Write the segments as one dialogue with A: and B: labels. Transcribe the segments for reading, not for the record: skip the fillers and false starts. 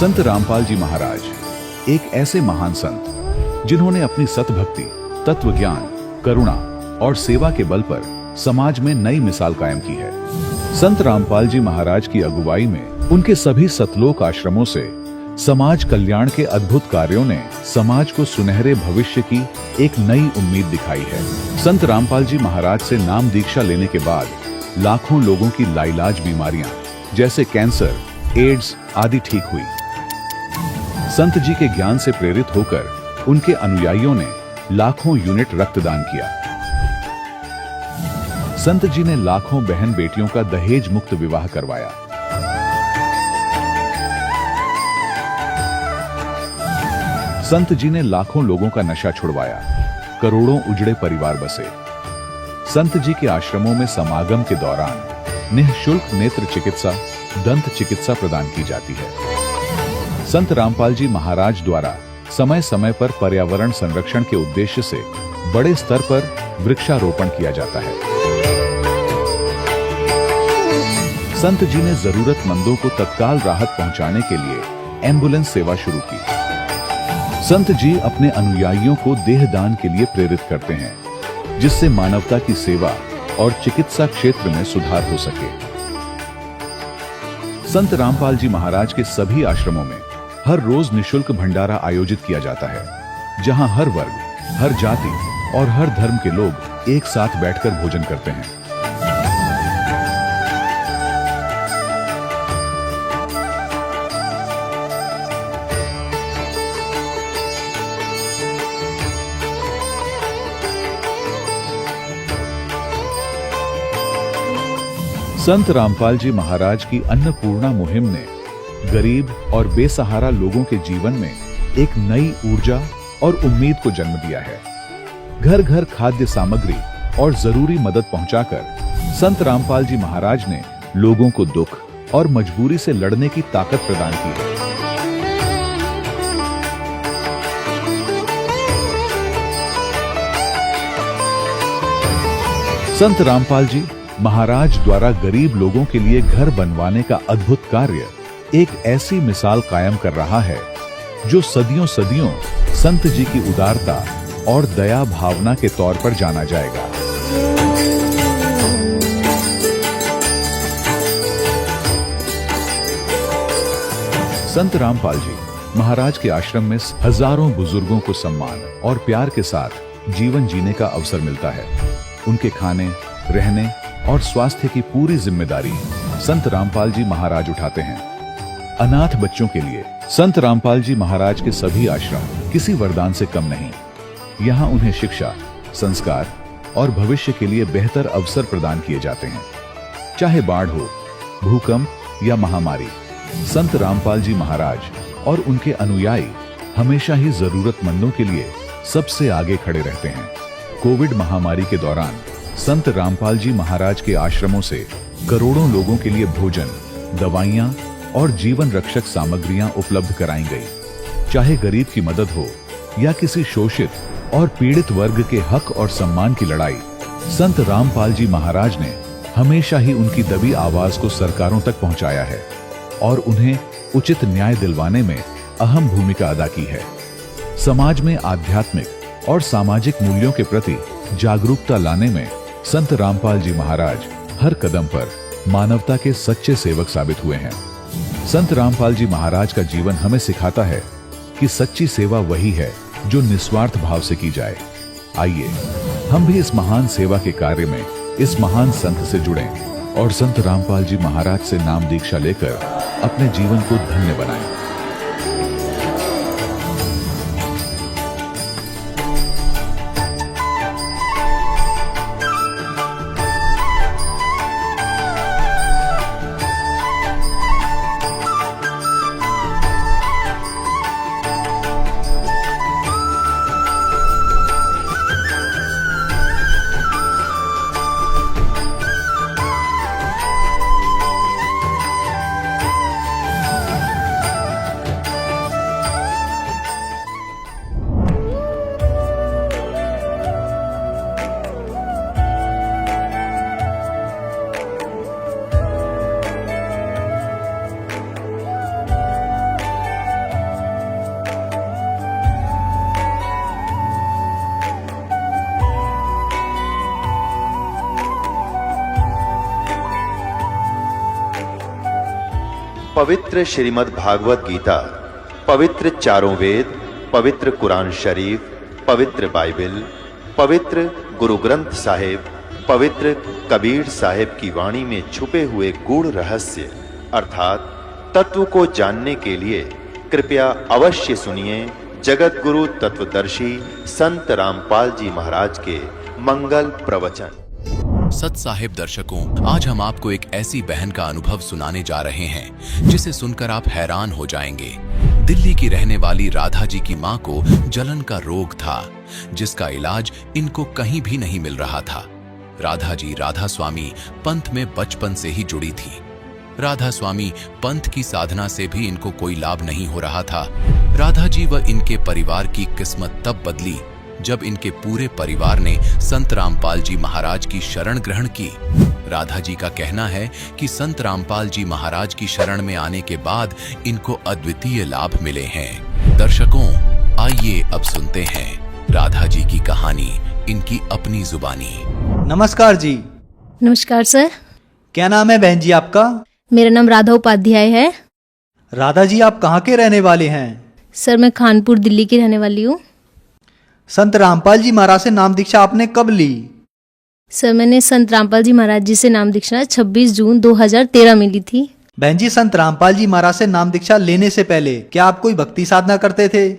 A: संत रामपाल जी महाराज एक ऐसे महान संत जिन्होंने अपनी सतभक्ति, तत्व ज्ञान, करुणा और सेवा के बल पर समाज में नई मिसाल कायम की है। संत रामपाल जी महाराज की अगुवाई में उनके सभी सतलोक आश्रमों से समाज कल्याण के अद्भुत कार्यों ने समाज को सुनहरे भविष्य की एक नई उम्मीद दिखाई है। संत रामपाल जी महाराज से नाम दीक्षा लेने के बाद लाखों लोगों की लाइलाज बीमारियां जैसे कैंसर, एड्स आदि ठीक हुई। संत जी के ज्ञान से प्रेरित होकर उनके अनुयायियों ने लाखों यूनिट रक्तदान किया। संत जी ने लाखों बहन बेटियों का दहेज मुक्त विवाह करवाया। संत जी ने लाखों लोगों का नशा छुड़वाया, करोड़ों उजड़े परिवार बसे। संत जी के आश्रमों में समागम के दौरान निःशुल्क नेत्र चिकित्सा, दंत चिकित्सा प्रदान की जाती है। संत रामपाल जी महाराज द्वारा समय समय पर पर्यावरण संरक्षण के उद्देश्य से बड़े स्तर पर वृक्षारोपण किया जाता है। संत जी ने जरूरतमंदों को तत्काल राहत पहुंचाने के लिए एम्बुलेंस सेवा शुरू की। संत जी अपने अनुयायियों को देहदान के लिए प्रेरित करते हैं, जिससे मानवता की सेवा और चिकित्सा क्षेत्र में सुधार हो सके। संत रामपाल जी महाराज के सभी आश्रमों में हर रोज निःशुल्क भंडारा आयोजित किया जाता है, जहां हर वर्ग, हर जाति और हर धर्म के लोग एक साथ बैठकर भोजन करते हैं। संत रामपाल जी महाराज की अन्नपूर्णा मुहिम ने गरीब और बेसहारा लोगों के जीवन में एक नई ऊर्जा और उम्मीद को जन्म दिया है। घर घर खाद्य सामग्री और जरूरी मदद पहुंचाकर संत रामपाल जी महाराज ने लोगों को दुख और मजबूरी से लड़ने की ताकत प्रदान की है। संत रामपाल जी महाराज द्वारा गरीब लोगों के लिए घर बनवाने का अद्भुत कार्य एक ऐसी मिसाल कायम कर रहा है जो सदियों सदियों संत जी की उदारता और दया भावना के तौर पर जाना जाएगा। संत रामपाल जी महाराज के आश्रम में हजारों बुजुर्गों को सम्मान और प्यार के साथ जीवन जीने का अवसर मिलता है। उनके खाने, रहने और स्वास्थ्य की पूरी जिम्मेदारी संत रामपाल जी महाराज उठाते हैं। अनाथ बच्चों के लिए संत रामपाल जी महाराज के सभी आश्रम किसी वरदान से कम नहीं। यहाँ उन्हें शिक्षा, संस्कार और भविष्य के लिए बेहतर अवसर प्रदान किए जाते हैं। चाहे बाढ़ हो, भूकंप या महामारी, संत रामपाल जी महाराज और उनके अनुयायी हमेशा ही जरूरतमंदों के लिए सबसे आगे खड़े रहते हैं। कोविड महामारी के दौरान संत रामपाल जी महाराज के आश्रमों से करोड़ों लोगों के लिए भोजन, दवाइयां और जीवन रक्षक सामग्रियां उपलब्ध कराई गई। चाहे गरीब की मदद हो या किसी शोषित और पीड़ित वर्ग के हक और सम्मान की लड़ाई, संत रामपाल जी महाराज ने हमेशा ही उनकी दबी आवाज को सरकारों तक पहुंचाया है और उन्हें उचित न्याय दिलवाने में अहम भूमिका अदा की है। समाज में आध्यात्मिक और सामाजिक मूल्यों के प्रति जागरूकता लाने में संत रामपाल जी महाराज हर कदम पर मानवता के सच्चे सेवक साबित हुए हैं। संत रामपाल जी महाराज का जीवन हमें सिखाता है कि सच्ची सेवा वही है जो निस्वार्थ भाव से की जाए। आइए हम भी इस महान सेवा के कार्य में इस महान संत से जुड़ें और संत रामपाल जी महाराज से नाम दीक्षा लेकर अपने जीवन को धन्य बनाएं।
B: पवित्र श्रीमद् भागवत गीता, पवित्र चारों वेद, पवित्र कुरान शरीफ, पवित्र बाइबल, पवित्र गुरु ग्रंथ साहिब, पवित्र कबीर साहिब की वाणी में छुपे हुए गूढ़ रहस्य अर्थात तत्व को जानने के लिए कृपया अवश्य सुनिए जगत गुरु तत्वदर्शी संत रामपाल जी महाराज के मंगल प्रवचन।
C: सत साहिब दर्शकों, आज हम आपको एक ऐसी बहन का अनुभव सुनाने जा रहे हैं जिसे सुनकर आप हैरान हो जाएंगे। दिल्ली की रहने वाली राधा जी की मां को जलन का रोग था, जिसका इलाज इनको कहीं भी नहीं मिल रहा था। राधा जी राधा स्वामी पंथ में बचपन से ही जुड़ी थी। राधा स्वामी पंथ की साधना से भी इनको कोई लाभ नहीं हो रहा था। राधा जी व इनके परिवार की किस्मत तब बदली जब इनके पूरे परिवार ने संत रामपाल जी महाराज की शरण ग्रहण की। राधा जी का कहना है कि संत रामपाल जी महाराज की शरण में आने के बाद इनको अद्वितीय लाभ मिले हैं। दर्शकों, आइए अब सुनते हैं राधा जी की कहानी इनकी अपनी जुबानी।
D: नमस्कार जी।
E: नमस्कार सर।
D: क्या नाम है बहन जी आपका?
E: मेरा नाम राधा उपाध्याय है।
D: राधा जी, आप कहाँ के रहने वाले हैं?
E: सर मैं कानपुर दिल्ली की रहने वाली हूँ।
D: संत रामपाल जी महाराज से नाम दीक्षा आपने कब ली?
E: सर मैंने संत रामपाल जी महाराज जी से नाम दीक्षा 26 जून 2013 में ली थी।
D: बहन जी, संत रामपाल जी महाराज से नाम दीक्षा लेने से पहले क्या आप कोई भक्ति साधना करते थे?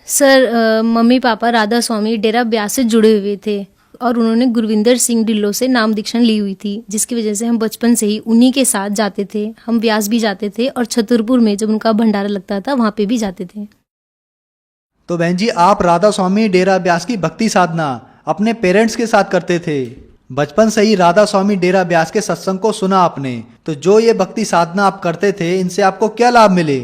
E: सर मम्मी पापा राधा स्वामी डेरा ब्यास से जुड़े हुए थे और उन्होंने गुरविंदर सिंह ढिल्लों से नाम दीक्षा ली हुई थी, जिसकी वजह से हम बचपन से ही उन्हीं के साथ जाते थे। हम ब्यास भी जाते थे और छतरपुर में जब उनका भंडारा लगता था वहाँ पे भी जाते थे।
D: तो बहन जी, आप राधा स्वामी डेरा ब्यास की भक्ति साधना अपने पेरेंट्स के साथ करते थे। बचपन से ही राधा स्वामी डेरा ब्यास के सत्संग को सुना आपने, तो जो ये भक्ति साधना आप करते थे, इनसे आपको क्या लाभ मिले?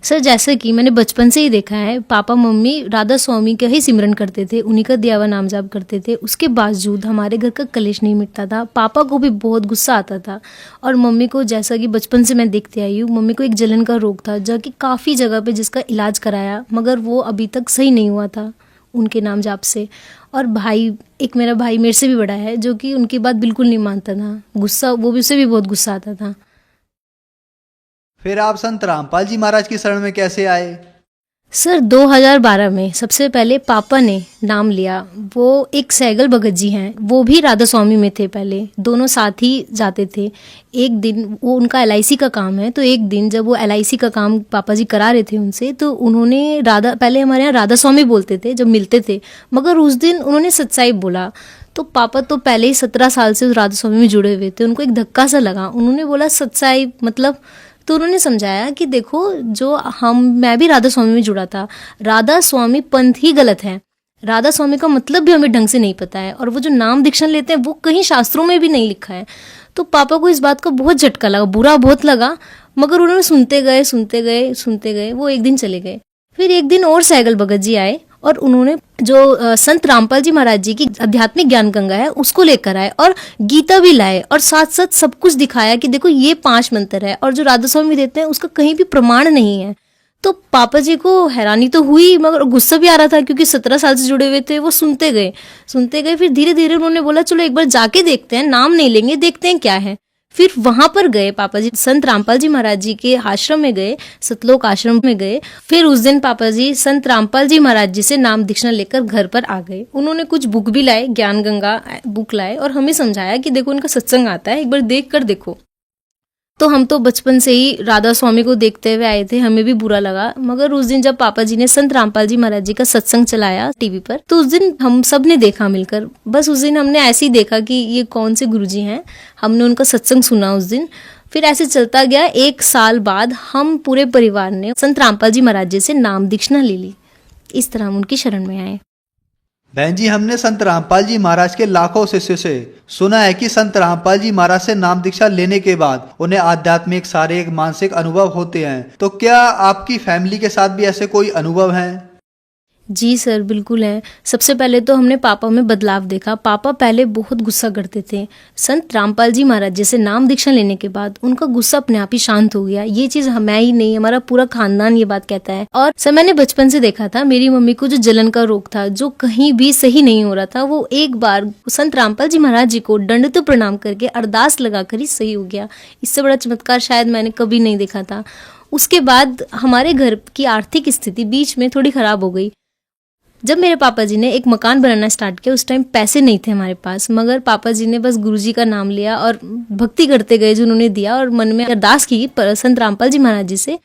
E: सर जैसे कि मैंने बचपन से ही देखा है, पापा मम्मी राधा स्वामी का ही सिमरन करते थे, उन्हीं का दिया हुआ नाम जाप करते थे। उसके बावजूद हमारे घर का कलेश नहीं मिटता था। पापा को भी बहुत गुस्सा आता था और मम्मी को, जैसा कि बचपन से मैं देखते आई हूँ, मम्मी को एक जलन का रोग था, जो कि काफ़ी जगह पे जिसका इलाज कराया मगर वो अभी तक सही नहीं हुआ था उनके नाम जाप से। और भाई, एक मेरा भाई मेरे से भी बड़ा है, जो कि उनकी बात बिल्कुल नहीं मानता था। गुस्सा, वो भी, उसे भी बहुत गुस्सा आता था।
D: फिर आप संत रामपाल जी महाराज की शरण में कैसे आए?
E: सर 2012 में सबसे पहले पापा ने नाम लिया। वो एक सैगल भगत जी हैं, वो भी राधा स्वामी में थे पहले, दोनों साथ ही जाते थे। एक दिन वो, उनका LIC का काम है, तो एक दिन जब वो LIC का काम पापा जी करा रहे थे उनसे, तो उन्होंने राधा, पहले हमारे यहाँ राधा स्वामी बोलते थे जब मिलते थे, मगर उस दिन उन्होंने सत्साई बोला। तो पापा तो पहले ही 17 साल से उस राधा स्वामी में जुड़े हुए थे, उनको एक धक्का सा लगा। उन्होंने बोला सत्साई मतलब, तो उन्होंने समझाया कि देखो, जो मैं भी राधा स्वामी में जुड़ा था, राधा स्वामी पंथ ही गलत है, राधा स्वामी का मतलब भी हमें ढंग से नहीं पता है, और वो जो नाम दीक्षा लेते हैं वो कहीं शास्त्रों में भी नहीं लिखा है। तो पापा को इस बात का बहुत झटका लगा, बुरा बहुत लगा, मगर उन्होंने सुनते गए। वो एक दिन चले गए। फिर एक दिन और सैगल भगत जी आए और उन्होंने जो संत रामपाल जी महाराज जी की आध्यात्मिक ज्ञान गंगा है उसको लेकर आए और गीता भी लाए और साथ साथ सब कुछ दिखाया कि देखो ये 5 मंत्र है और जो राधा स्वामी देते हैं उसका कहीं भी प्रमाण नहीं है। तो पापा जी को हैरानी तो हुई, मगर गुस्सा भी आ रहा था क्योंकि 17 साल से जुड़े हुए थे। वो सुनते गए। फिर धीरे धीरे उन्होंने बोला चलो एक बार जाके देखते हैं, नाम नहीं लेंगे, देखते हैं क्या है। फिर वहां पर गए पापा जी, संत रामपाल जी महाराज जी के आश्रम में गए, सतलोक आश्रम में गए। फिर उस दिन पापा जी संत रामपाल जी महाराज जी से नाम दीक्षा लेकर घर पर आ गए। उन्होंने कुछ बुक भी लाए, ज्ञान गंगा बुक लाए और हमें समझाया कि देखो उनका सत्संग आता है, एक बार देख कर देखो। तो हम तो बचपन से ही राधा स्वामी को देखते हुए आए थे, हमें भी बुरा लगा। मगर उस दिन जब पापा जी ने संत रामपाल जी महाराज जी का सत्संग चलाया टीवी पर, तो उस दिन हम सब ने देखा मिलकर। बस उस दिन हमने ऐसे ही देखा कि ये कौन से गुरुजी हैं, हमने उनका सत्संग सुना उस दिन। फिर ऐसे चलता गया। 1 साल बाद हम पूरे परिवार ने संत रामपाल जी महाराज जी से नाम दीक्षा ले ली। इस तरह हम उनकी शरण में आए।
D: बहन जी, हमने संत रामपाल जी महाराज के लाखों शिष्यों से सुना है कि संत रामपाल जी महाराज से नाम दीक्षा लेने के बाद उन्हें आध्यात्मिक, शारीरिक, मानसिक अनुभव होते हैं। तो क्या आपकी फैमिली के साथ भी ऐसे कोई अनुभव हैं?
E: जी सर, बिल्कुल है। सबसे पहले तो हमने पापा में बदलाव देखा। पापा पहले बहुत गुस्सा करते थे। संत रामपाल जी महाराज जैसे नाम दीक्षा लेने के बाद उनका गुस्सा अपने आप ही शांत हो गया। ये चीज मैं ही नहीं, हमारा पूरा खानदान ये बात कहता है। और सर मैंने बचपन से देखा था, मेरी मम्मी को जो जलन का रोग था, जो कहीं भी सही नहीं हो रहा था, वो एक बार संत रामपाल जी महाराज जी को दंडवत प्रणाम करके अरदास लगाकर ही सही हो गया। इससे बड़ा चमत्कार शायद मैंने कभी नहीं देखा था। उसके बाद हमारे घर की आर्थिक स्थिति बीच में थोड़ी खराब हो गई। जब मेरे पापा जी ने एक मकान बनाना स्टार्ट किया, उस टाइम पैसे नहीं थे हमारे पास, मगर पापा जी ने बस गुरुजी का नाम लिया और भक्ति करते गए जो उन्होंने दिया, और मन में अरदास की संत रामपाल जी महाराज जी से।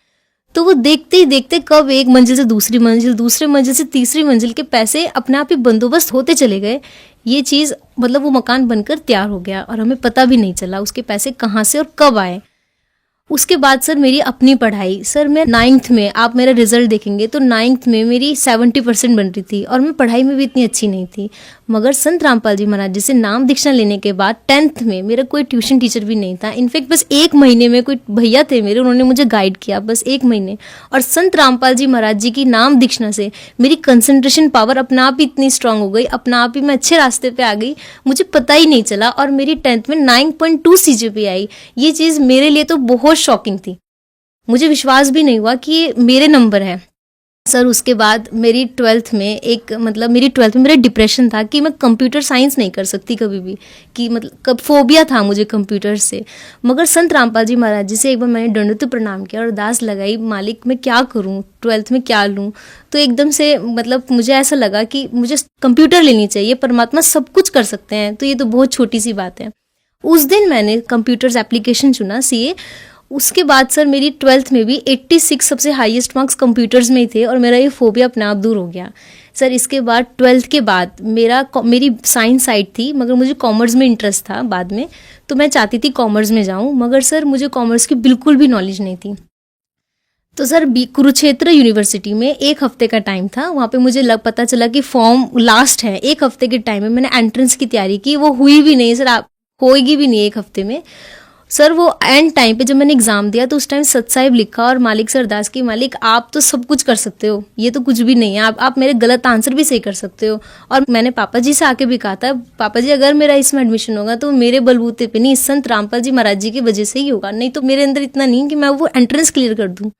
E: तो वो देखते ही देखते कब एक मंजिल से दूसरी मंजिल, दूसरे मंजिल से तीसरी मंजिल के पैसे अपने आप ही बंदोबस्त होते चले गए। ये चीज़ मतलब वो मकान बनकर तैयार हो गया और हमें पता भी नहीं चला उसके पैसे कहाँ से और कब आए। उसके बाद सर मेरी अपनी पढ़ाई, सर मैं 9th में, आप मेरा रिजल्ट देखेंगे तो 9th में मेरी 70% बन रही थी और मैं पढ़ाई में भी इतनी अच्छी नहीं थी। मगर संत रामपाल जी महाराज जी से नाम दीक्षा लेने के बाद 10th में मेरा कोई ट्यूशन टीचर भी नहीं था। इनफैक्ट बस 1 महीने में कोई भैया थे मेरे, उन्होंने मुझे गाइड किया बस 1 महीने। और संत रामपाल जी महाराज जी की नाम दीक्षा से मेरी कंसंट्रेशन पावर अपने आप ही इतनी स्ट्रांग हो गई, अपने आप ही मैं अच्छे रास्ते पे आ गई, मुझे पता ही नहीं चला। और मेरी 10th में 9.2 CGPA आई। ये चीज़ मेरे लिए तो बहुत शॉकिंग थी, मुझे विश्वास भी नहीं हुआ कि ये मेरे नंबर है। सर उसके बाद मेरी 12th में मेरा डिप्रेशन था कि मैं कंप्यूटर साइंस नहीं कर सकती कभी भी, कि मतलब कब फोबिया था मुझे कंप्यूटर से। मगर संत रामपाल जी महाराज जी से एक बार मैंने दंडवत प्रणाम किया और अरदास लगाई, मालिक मैं क्या करूं, 12th में क्या लूं। तो एकदम से मतलब मुझे ऐसा लगा कि मुझे कंप्यूटर लेनी चाहिए, परमात्मा सब कुछ कर सकते हैं, तो ये तो बहुत छोटी सी बात है। उस दिन मैंने कंप्यूटर्स एप्लीकेशन चुना, CA। उसके बाद सर मेरी 12th में भी 86 सबसे हाईएस्ट मार्क्स कंप्यूटर्स में ही थे और मेरा ये फोबिया अपने आप दूर हो गया। सर इसके बाद 12th के बाद मेरी साइंस साइड थी, मगर मुझे कॉमर्स में इंटरेस्ट था बाद में, तो मैं चाहती थी कॉमर्स में जाऊं, मगर सर मुझे कॉमर्स की बिल्कुल भी नॉलेज नहीं थी। तो सर कुरुक्षेत्र यूनिवर्सिटी में 1 हफ्ते का टाइम था, वहाँ पे मुझे पता चला कि फॉर्म लास्ट है। 1 हफ्ते के टाइम में मैंने एंट्रेंस की तैयारी की, वो हुई भी नहीं सर, होएगी भी नहीं 1 हफ्ते में। सर वो एंड टाइम पे जब मैंने एग्जाम दिया तो उस टाइम सत साहिब लिखा और मालिक से अरदास की, मालिक आप तो सब कुछ कर सकते हो, ये तो कुछ भी नहीं है, आप मेरे गलत आंसर भी सही कर सकते हो। और मैंने पापा जी से आके भी कहा था, पापा जी अगर मेरा इसमें एडमिशन होगा तो मेरे बलबूते पे नहीं, संत रामपाल जी महाराज जी की वजह से ही होगा, नहीं तो मेरे अंदर इतना नहीं कि मैं वो एंट्रेंस क्लियर कर दूँ।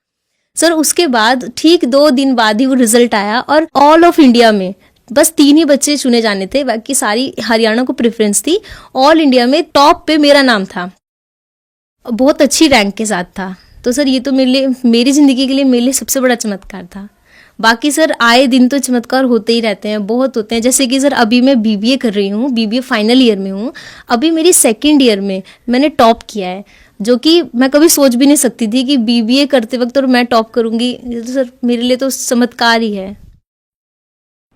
E: सर उसके बाद ठीक 2 दिन बाद ही वो रिजल्ट आया और ऑल ऑफ इंडिया में बस 3 ही बच्चे चुने जाने थे, बाकी सारी हरियाणा को प्रेफरेंस थी। ऑल इंडिया में टॉप पे मेरा नाम था, बहुत अच्छी रैंक के साथ था। तो सर ये तो मेरी ज़िंदगी के लिए मेरे लिए सबसे बड़ा चमत्कार था। बाकी सर आए दिन तो चमत्कार होते ही रहते हैं, बहुत होते हैं। जैसे कि सर अभी मैं BBA कर रही हूँ, BBA फाइनल ईयर में हूँ, अभी मेरी 2nd ईयर में मैंने टॉप किया है, जो कि मैं कभी सोच भी नहीं सकती थी कि BBA करते वक्त और मैं टॉप करूँगी। ये तो सर मेरे लिए तो चमत्कार ही है।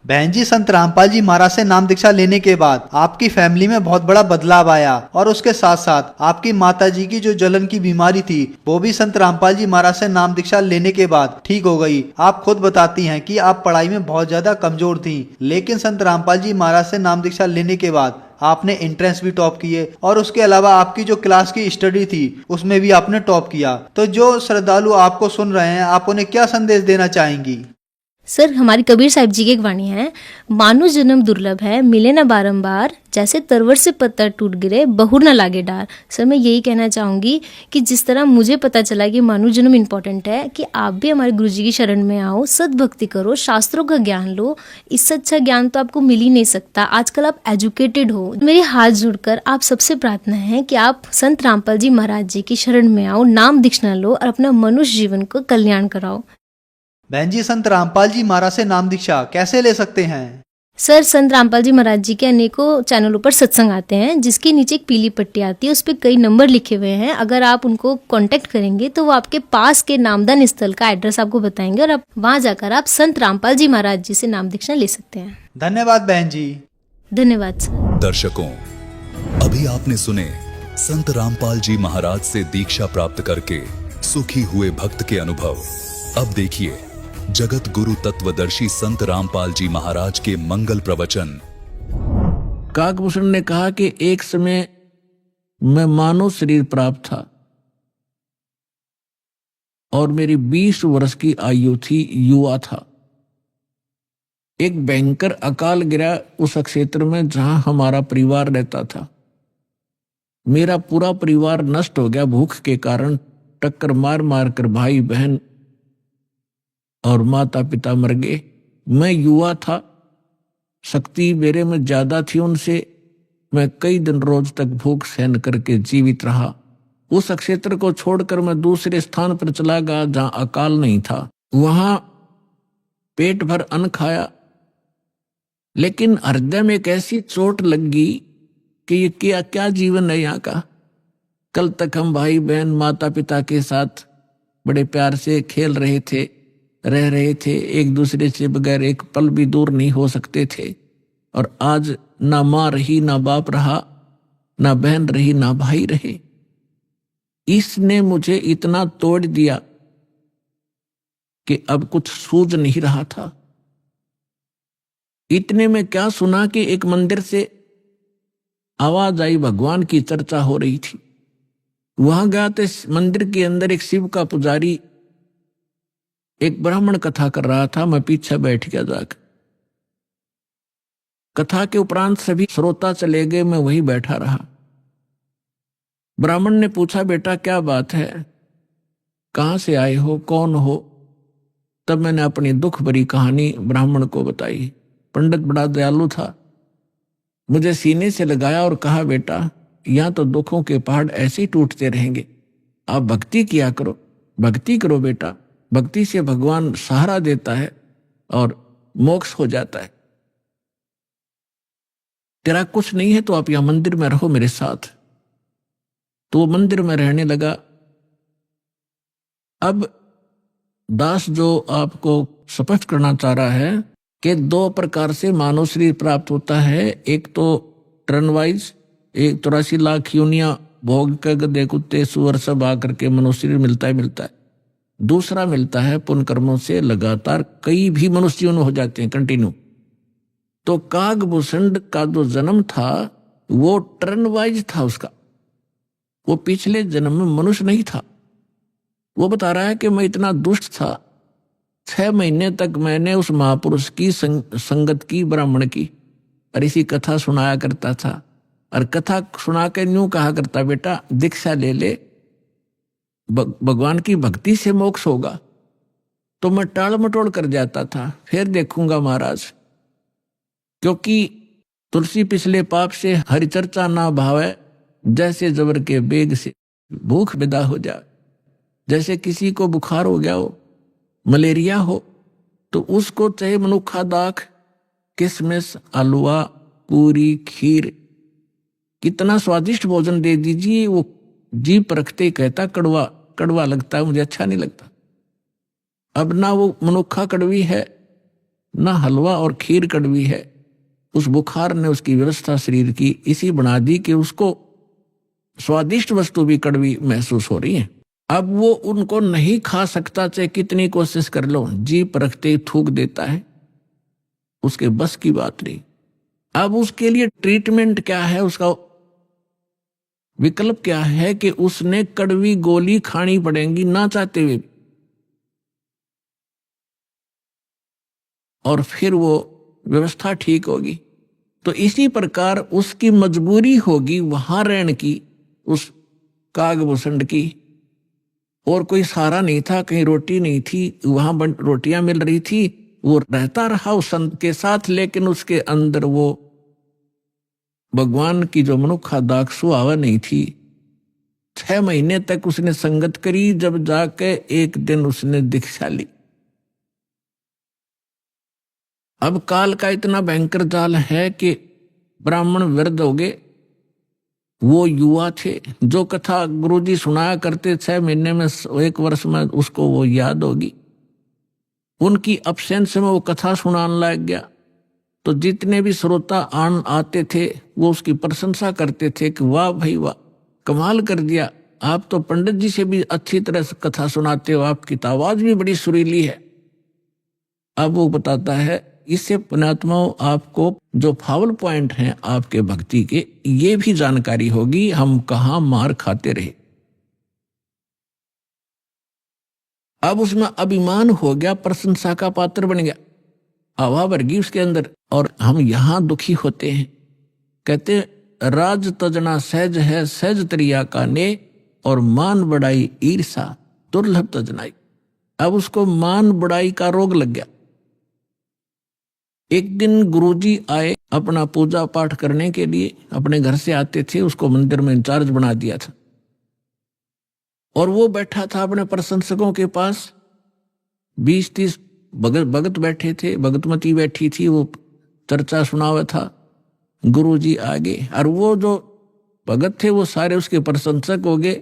D: बहन जी, संत रामपाल जी महाराज से नाम दीक्षा लेने के बाद आपकी फैमिली में बहुत बड़ा बदलाव आया और उसके साथ साथ आपकी माता जी की जो जलन की बीमारी थी वो भी संत रामपाल जी महाराज से नाम दीक्षा लेने के बाद ठीक हो गई। आप खुद बताती हैं कि आप पढ़ाई में बहुत ज्यादा कमजोर थी, लेकिन संत रामपाल जी महाराज से नाम दीक्षा लेने के बाद आपने एंट्रेंस भी टॉप किए और उसके अलावा आपकी जो क्लास की स्टडी थी उसमें भी आपने टॉप किया। तो जो श्रद्धालु आपको सुन रहे हैं, आप उन्हें क्या संदेश देना चाहेंगी?
E: सर हमारी कबीर साहिब जी की एक वाणी है, मानुष जन्म दुर्लभ है, मिले न बारंबार, जैसे तरवर से पत्थर टूट गिरे, बहुर न लागे डार। सर मैं यही कहना चाहूँगी कि जिस तरह मुझे पता चला कि मानुष जन्म इम्पोर्टेंट है, कि आप भी हमारे गुरु जी की शरण में आओ, सद्भक्ति करो, शास्त्रों का ज्ञान लो। इससे अच्छा ज्ञान तो आपको मिल ही नहीं सकता। आजकल आप एजुकेटेड हो। मेरे हाथ जोड़कर आप सबसे प्रार्थना है कि आप संत रामपाल जी महाराज जी की शरण में आओ, नाम दीक्षा लो और अपना मनुष्य जीवन को कल्याण कराओ।
D: बहन जी, संत रामपाल जी महाराज से नाम दीक्षा कैसे ले सकते हैं?
E: सर संत रामपाल जी महाराज जी के अनेकों चैनलों पर सत्संग आते हैं, जिसके नीचे एक पीली पट्टी आती है, उस पर कई नंबर लिखे हुए हैं। अगर आप उनको कांटेक्ट करेंगे तो वो आपके पास के नामदान स्थल का एड्रेस आपको बताएंगे और आप वहां जाकर आप संत रामपाल जी महाराज जी से नाम दीक्षा ले सकते हैं।
D: धन्यवाद बहन जी।
E: धन्यवाद सर।
F: दर्शकों, अभी आपने सुने संत रामपाल जी महाराज से दीक्षा प्राप्त करके सुखी हुए भक्त के अनुभव। अब देखिए जगत गुरु तत्वदर्शी संत रामपाल जी महाराज के मंगल प्रवचन।
G: काकभूषण ने कहा कि एक समय मैं मानव शरीर प्राप्त था और मेरी 20 वर्ष की आयु थी, युवा था। एक भयंकर अकाल गिरा उस क्षेत्र में जहां हमारा परिवार रहता था। मेरा पूरा परिवार नष्ट हो गया भूख के कारण। टक्कर मार मार कर भाई बहन और माता पिता मर गए। मैं युवा था, शक्ति मेरे में ज्यादा थी उनसे। मैं कई दिन रोज तक भूख सहन करके जीवित रहा। उस क्षेत्र को छोड़कर मैं दूसरे स्थान पर चला गया जहां अकाल नहीं था। वहां पेट भर अन्न खाया, लेकिन हृदय में एक ऐसी चोट लग गई कि ये क्या क्या जीवन है यहाँ का। कल तक हम भाई बहन माता पिता के साथ बड़े प्यार से खेल रहे थे, रह रहे थे, एक दूसरे से बगैर एक पल भी दूर नहीं हो सकते थे। और आज ना माँ रही, ना बाप रहा, ना बहन रही, ना भाई रहे। इसने मुझे इतना तोड़ दिया कि अब कुछ सूझ नहीं रहा था। इतने में क्या सुना कि एक मंदिर से आवाज आई, भगवान की चर्चा हो रही थी। वहां गया तो मंदिर के अंदर एक शिव का पुजारी एक ब्राह्मण कथा कर रहा था। मैं पीछे बैठ गया जाकर। कथा के उपरांत सभी श्रोता चले गए, मैं वहीं बैठा रहा। ब्राह्मण ने पूछा, बेटा क्या बात है, कहां से आए हो, कौन हो? तब मैंने अपनी दुख भरी कहानी ब्राह्मण को बताई। पंडित बड़ा दयालु था, मुझे सीने से लगाया और कहा, बेटा यहां तो दुखों के पहाड़ ऐसे ही टूटते रहेंगे, आप भक्ति किया करो, भक्ति करो बेटा, भक्ति से भगवान सहारा देता है और मोक्ष हो जाता है। तेरा कुछ नहीं है तो आप यहां मंदिर में रहो मेरे साथ। तो वो मंदिर में रहने लगा। अब दास जो आपको स्पष्ट करना चाह रहा है कि दो प्रकार से मानव शरीर प्राप्त होता है। एक तो टर्न वाइज, 84 लाख योनियां भोग के गधे कुत्ते सुअर सब आकर के मनुष्य शरीर मिलता है। दूसरा मिलता है पुण्य कर्मों से लगातार कई भी मनुष्य जीवन हो जाते हैं कंटिन्यू। तो कागभूषण का जो जन्म था वो टर्न वाइज था उसका, वो पिछले जन्म में मनुष्य नहीं था। वो बता रहा है कि मैं इतना दुष्ट था, 6 महीने तक मैंने उस महापुरुष की संगत की, ब्राह्मण की, और इसी कथा सुनाया करता था। और कथा सुना के यूं कहा करता, बेटा दीक्षा ले ले, भगवान की भक्ति से मोक्ष होगा। तो मैं टाल मटोल कर जाता था, फिर देखूंगा महाराज, क्योंकि तुलसी पिछले पाप से हरि चर्चा ना भावे, जैसे जबर के बेग से भूख विदा हो जाए। जैसे किसी को बुखार हो गया हो, मलेरिया हो, तो उसको चाहे मनुखा दाख, किशमिश, हलवा, पूरी, खीर, कितना स्वादिष्ट भोजन दे दीजिए, वो जी परखते ही कहता कड़वा कड़वा लगता है, मुझे अच्छा नहीं लगता। अब ना वो मनुखा कड़वी है, ना हलवा और खीर कड़वी है। उस बुखार ने उसकी व्यवस्था शरीर की इसी बना दी कि उसको स्वादिष्ट वस्तु भी कड़वी महसूस हो रही है। अब वो उनको नहीं खा सकता, चाहे कितनी कोशिश कर लो, जी परखते ही थूक देता है, उसके बस की बात नहीं। अब उसके लिए ट्रीटमेंट क्या है, उसका विकल्प क्या है कि उसने कड़वी गोली खानी पड़ेगी ना चाहते हुए, और फिर वो व्यवस्था ठीक होगी। तो इसी प्रकार उसकी मजबूरी होगी वहां रहने की, उस कागभूषण की। और कोई सहारा नहीं था, कहीं रोटी नहीं थी, वहां रोटियां मिल रही थी, वो रहता रहा उस संत के साथ, लेकिन उसके अंदर वो भगवान की जो मनुखा दाख सुहावा नहीं थी। 6 महीने तक उसने संगत करी, जब जाके एक दिन उसने दीक्षा ली। अब काल का इतना भयंकर जाल है कि ब्राह्मण वृद्ध हो गए, वो युवा थे। जो कथा गुरुजी सुनाया करते 6 महीने में, 1 वर्ष में उसको वो याद होगी। उनकी अब्सेंस में वो कथा सुनाने लग गया, तो जितने भी श्रोता आते थे वो उसकी प्रशंसा करते थे कि वाह भाई वाह, कमाल कर दिया, आप तो पंडित जी से भी अच्छी तरह से कथा सुनाते हो, आपकी तो आवाज भी बड़ी सुरीली है। अब वो बताता है, इससे पुण्यात्माओं आपको जो फाउल पॉइंट हैं आपके भक्ति के, ये भी जानकारी होगी, हम कहाँ मार खाते रहे। अब उसमें अभिमान हो गया, प्रशंसा का पात्र बन गया। हवा भर गई उसके अंदर, और हम यहां दुखी होते हैं। कहते राज तजना सहज है सहज तरिया का ने, और मान बढ़ाई ईर्षा दुर्लभ तजनाई। अब उसको मान बढ़ाई का रोग लग गया। एक दिन गुरुजी आए अपना पूजा पाठ करने के लिए, अपने घर से आते थे, उसको मंदिर में इंचार्ज बना दिया था, और वो बैठा था अपने प्रशंसकों के पास। 20-30 भगत बैठे थे, भगतमती बैठी थी, वो चर्चा सुना हुआ था। गुरुजी आगे, और वो जो भगत थे वो सारे उसके प्रशंसक हो गए।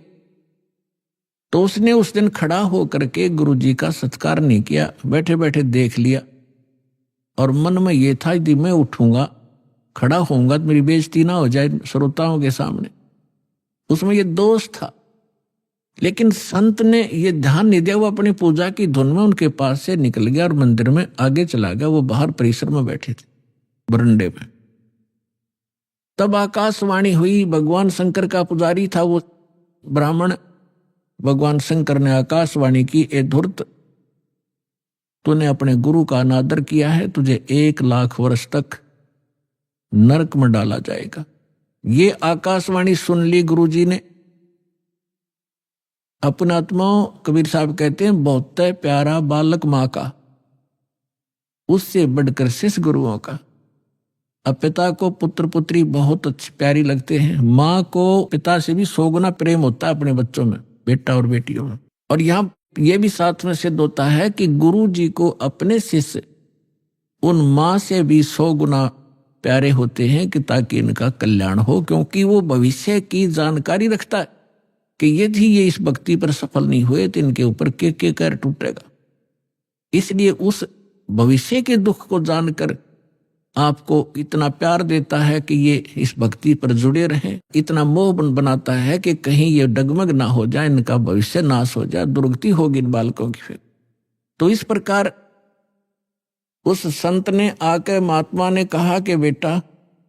G: तो उसने उस दिन खड़ा होकर के गुरुजी का सत्कार नहीं किया, बैठे बैठे देख लिया, और मन में ये था यदि मैं उठूंगा खड़ा होऊंगा तो मेरी बेइज्जती ना हो जाए श्रोताओं के सामने। उसमें ये दोष था। लेकिन संत ने ये ध्यान नहीं दिया, वो अपनी पूजा की धुन में उनके पास से निकल गया और मंदिर में आगे चला गया। वो बाहर परिसर में बैठे थे बरंडे में। तब आकाशवाणी हुई। भगवान शंकर का पुजारी था वो ब्राह्मण। भगवान शंकर ने आकाशवाणी की, ए धूर्त, तूने अपने गुरु का अनादर किया है, तुझे 1 लाख वर्ष तक नरक में डाला जाएगा। ये आकाशवाणी सुन ली गुरुजी ने। अपने आत्माओं, कबीर साहब कहते हैं, बहुत प्यारा बालक माँ का, उससे बढ़कर शिष्य गुरुओं का। अब पिता को पुत्र पुत्री बहुत अच्छी प्यारी लगते हैं, माँ को पिता से भी 100 गुना प्रेम होता है अपने बच्चों में, बेटा और बेटियों में। और यहाँ ये भी साथ में सिद्ध होता है कि गुरु जी को अपने शिष्य उन माँ से भी 100 गुना प्यारे होते हैं, कि ताकि इनका कल्याण हो, क्योंकि वो भविष्य की जानकारी रखता है कि यदि ये इस भक्ति पर सफल नहीं हुए तो इनके ऊपर के कहर टूटेगा। इसलिए उस भविष्य के दुख को जानकर आपको इतना प्यार देता है कि ये इस भक्ति पर जुड़े रहें, इतना मोह बनाता है कि कहीं ये डगमग ना हो जाए, इनका भविष्य नाश हो जाए, दुर्गति होगी इन बालकों की। फिर तो इस प्रकार उस संत ने आकर महात्मा ने कहा कि बेटा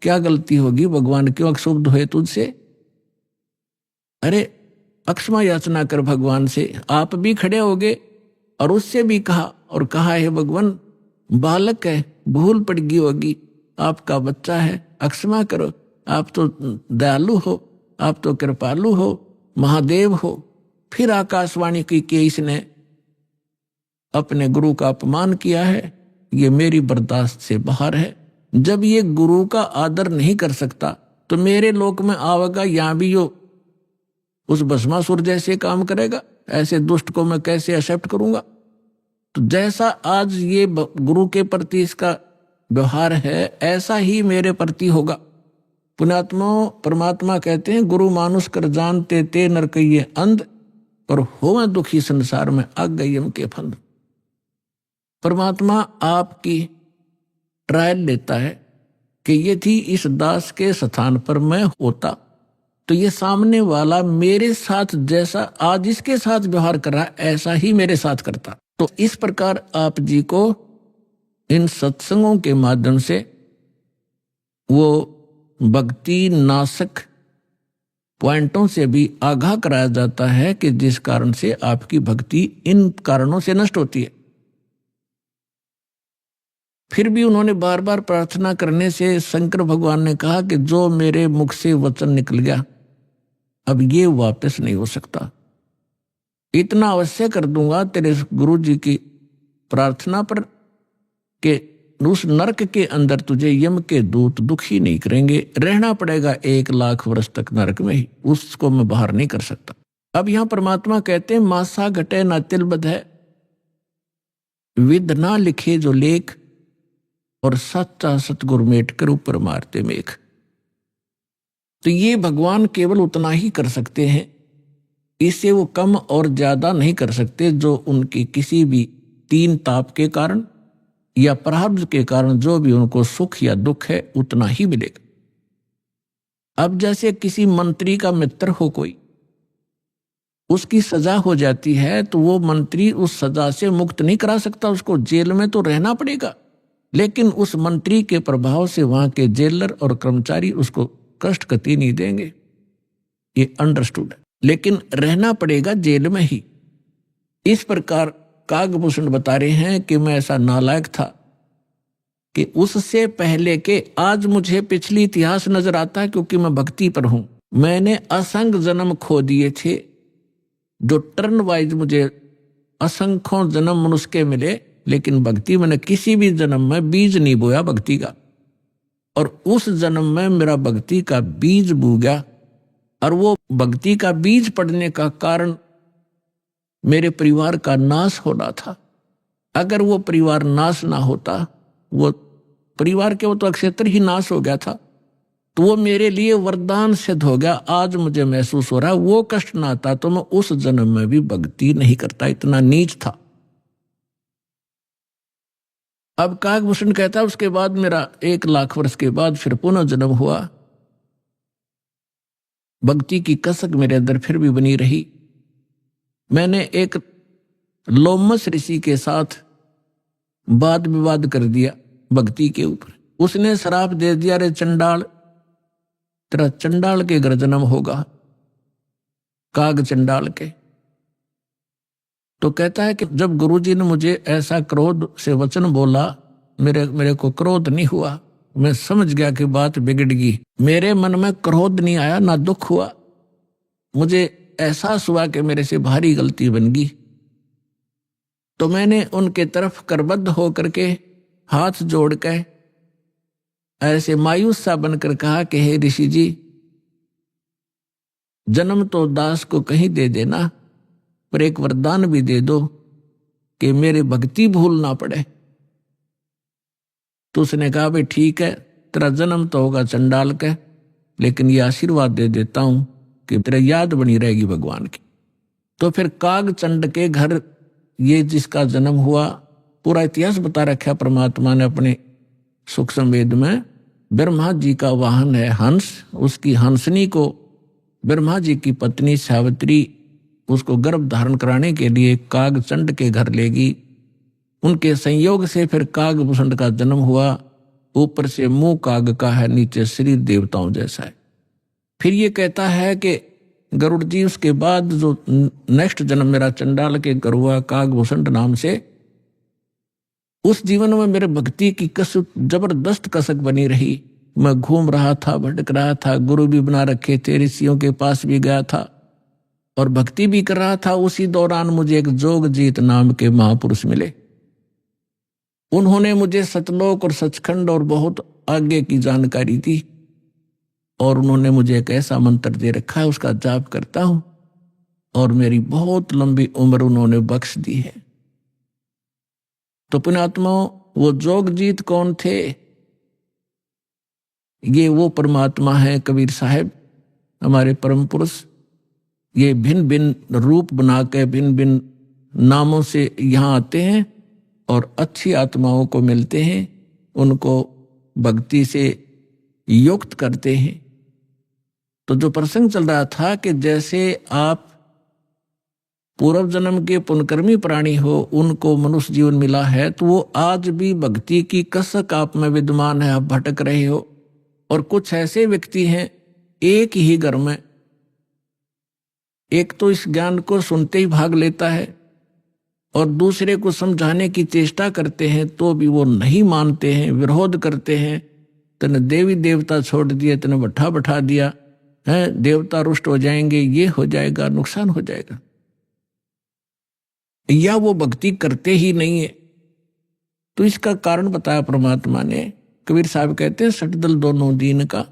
G: क्या गलती होगी, भगवान क्यों अक्षुब्ध हुए तुझसे? अरे अक्षमा याचना कर भगवान से। आप भी खड़े हो गए और उससे भी कहा, और कहा है भगवान बालक है, भूल पड़ गई होगी, आपका बच्चा है, अक्षमा करो, आप तो दयालु हो, आप तो कृपालु हो, महादेव हो। फिर आकाशवाणी की कि इसने अपने गुरु का अपमान किया है, ये मेरी बर्दाश्त से बाहर है। जब ये गुरु का आदर नहीं कर सकता तो मेरे लोक में आवेगा, यहां भी यो उस भस्मासुर जैसे काम करेगा। ऐसे दुष्ट को मैं कैसे एक्सेप्ट करूंगा? तो जैसा आज ये गुरु के प्रति इसका व्यवहार है, ऐसा ही मेरे प्रति होगा। पुण्यात्मा परमात्मा कहते हैं, गुरु मानुष कर जानते ते नरकइये अंध, और हो दुखी संसार में आग गयम के फंद। परमात्मा आपकी ट्रायल लेता है कि यदि इस दास के स्थान पर मैं होता तो ये सामने वाला मेरे साथ जैसा आज इसके साथ व्यवहार कर रहा है, ऐसा ही मेरे साथ करता। तो इस प्रकार आप जी को इन सत्संगों के माध्यम से वो भक्ति नाशक पॉइंटों से भी आगाह कराया जाता है कि जिस कारण से आपकी भक्ति इन कारणों से नष्ट होती है। फिर भी उन्होंने बार बार प्रार्थना करने से शंकर भगवान ने कहा कि जो मेरे मुख से वचन निकल गया अब ये वापस नहीं हो सकता। इतना अवश्य कर दूंगा तेरे गुरु जी की प्रार्थना पर कि उस नरक के अंदर तुझे यम के दूत दुखी नहीं करेंगे। रहना पड़ेगा 1 लाख वर्ष तक नरक में ही, उसको मैं बाहर नहीं कर सकता। अब यहां परमात्मा कहते हैं, मासा घटे ना तिलबद है, विद ना लिखे जो लेख, और सच्चा सतगुरु मेट कर ऊपर मारते मेघ। तो ये भगवान केवल उतना ही कर सकते हैं, इससे वो कम और ज्यादा नहीं कर सकते। जो उनकी किसी भी 3 ताप के कारण या प्रारब्ध के कारण जो भी उनको सुख या दुख है उतना ही मिलेगा। अब जैसे किसी मंत्री का मित्र हो कोई, उसकी सजा हो जाती है तो वो मंत्री उस सजा से मुक्त नहीं करा सकता, उसको जेल में तो रहना पड़ेगा। लेकिन उस मंत्री के प्रभाव से वहां के जेलर और कर्मचारी उसको कष्ट कति नहीं देंगे, ये अंडरस्टूड है। लेकिन रहना पड़ेगा जेल में ही। इस प्रकार कागभूषण बता रहे हैं कि मैं ऐसा नालायक था कि उससे पहले के आज मुझे पिछली इतिहास नजर आता है, क्योंकि मैं भक्ति पर हूं। मैंने असंख्य जन्म खो दिए थे, जो टर्न वाइज मुझे असंख्यों जन्म मनुष्य के मिले, लेकिन भक्ति मैंने किसी भी जन्म में बीज नहीं बोया भक्ति का। और उस जन्म में मेरा भक्ति का बीज बू गया, और वो भक्ति का बीज पड़ने का कारण मेरे परिवार का नाश होना था। अगर वो परिवार नाश ना होता, वो परिवार के वो तो अक्षेत्र ही नाश हो गया था, तो वो मेरे लिए वरदान सिद्ध हो गया। आज मुझे महसूस हो रहा है वो कष्ट ना आता तो मैं उस जन्म में भी भक्ति नहीं करता, इतना नीच था। अब काकभूषण कहता है उसके बाद मेरा 1 लाख वर्ष के बाद फिर पुनः जन्म हुआ। भक्ति की कसक मेरे अंदर फिर भी बनी रही। मैंने एक लोमस ऋषि के साथ वाद विवाद कर दिया भक्ति के ऊपर। उसने श्राप दे दिया, रे चंडाल, तेरा चंडाल के घर जन्म होगा, काग चंडाल के। तो कहता है कि जब गुरुजी ने मुझे ऐसा क्रोध से वचन बोला, मेरे को क्रोध नहीं हुआ। मैं समझ गया कि बात बिगड़ गई। मेरे मन में क्रोध नहीं आया, ना दुख हुआ। मुझे एहसास हुआ कि मेरे से भारी गलती बन गई। तो मैंने उनके तरफ करबद्ध होकर के हाथ जोड़ के ऐसे मायूस सा बनकर कहा कि हे ऋषि जी, जन्म तो दास को कहीं दे देना, पर एक वरदान भी दे दो कि मेरे भक्ति भूल ना पड़े। तो उसने कहा भाई ठीक है, तेरा जन्म तो होगा चंडाल का, लेकिन ये आशीर्वाद दे देता हूं कि तेरा याद बनी रहेगी भगवान की। तो फिर काग चंड के घर ये जिसका जन्म हुआ, पूरा इतिहास बता रखा परमात्मा ने अपने सूक्ष्म वेद में। ब्रह्मा जी का वाहन है हंस, उसकी हंसनी को ब्रह्मा जी की पत्नी सावित्री उसको गर्भ धारण कराने के लिए काग चंड के घर ले गई। उनके संयोग से फिर काकभूषण का जन्म हुआ। ऊपर से मुंह काग का है, नीचे शरीर देवताओं जैसा है। फिर ये कहता है कि गरुड़ जी उसके बाद जो नेक्स्ट जन्म मेरा चंडाल के घर हुआ काकभूषण नाम से, उस जीवन में मेरे भक्ति की कसक, जबरदस्त कसक बनी रही। मैं घूम रहा था, भटक रहा था, गुरु भी बना रखे थे, ऋषियों के पास भी गया था और भक्ति भी कर रहा था। उसी दौरान मुझे एक जोगजीत नाम के महापुरुष मिले। उन्होंने मुझे सतलोक और सचखंड और बहुत आगे की जानकारी दी, और उन्होंने मुझे एक ऐसा मंत्र दे रखा है, उसका जाप करता हूं और मेरी बहुत लंबी उम्र उन्होंने बख्श दी है। तो पुण्यात्माओं, वो जोगजीत कौन थे? ये वो परमात्मा है कबीर साहब, हमारे परम पुरुष। ये भिन्न भिन्न रूप बना के भिन्न भिन्न नामों से यहाँ आते हैं और अच्छी आत्माओं को मिलते हैं, उनको भक्ति से युक्त करते हैं। तो जो प्रसंग चल रहा था कि जैसे आप पूर्व जन्म के पुण्यकर्मी प्राणी हो, उनको मनुष्य जीवन मिला है, तो वो आज भी भक्ति की कसक आप में विद्यमान है। आप भटक रहे हो। और कुछ ऐसे व्यक्ति हैं एक ही घर में, एक तो इस ज्ञान को सुनते ही भाग लेता है और दूसरे को समझाने की चेष्टा करते हैं तो भी वो नहीं मानते हैं, विरोध करते हैं। तने देवी देवता छोड़ दिए, तने बैठा बैठा दिया है, देवता रुष्ट हो जाएंगे, ये हो जाएगा, नुकसान हो जाएगा, या वो भक्ति करते ही नहीं है। तो इसका कारण बताया परमात्मा ने। कबीर साहब कहते हैं, सटदल दोनों दीन का,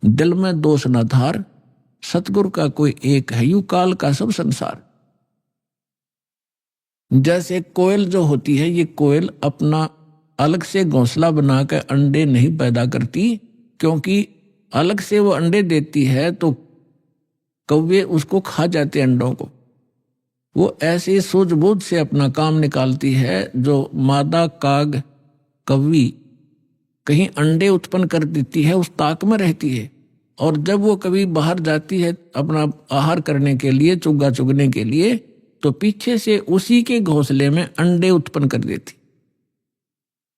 G: दिल में दोष न धार, सतगुरु का कोई एक है, यू काल का सब संसार। जैसे कोयल जो होती है, ये कोयल अपना अलग से घोंसला बनाकर अंडे नहीं पैदा करती, क्योंकि अलग से वो अंडे देती है तो कौवे उसको खा जाते अंडों को। वो ऐसे सूझबूझ से अपना काम निकालती है। जो मादा काग कौवी कहीं अंडे उत्पन्न कर देती है, उस ताक में रहती है, और जब वो कभी बाहर जाती है अपना आहार करने के लिए, चुग्गा चुगने के लिए, तो पीछे से उसी के घोंसले में अंडे उत्पन्न कर देती।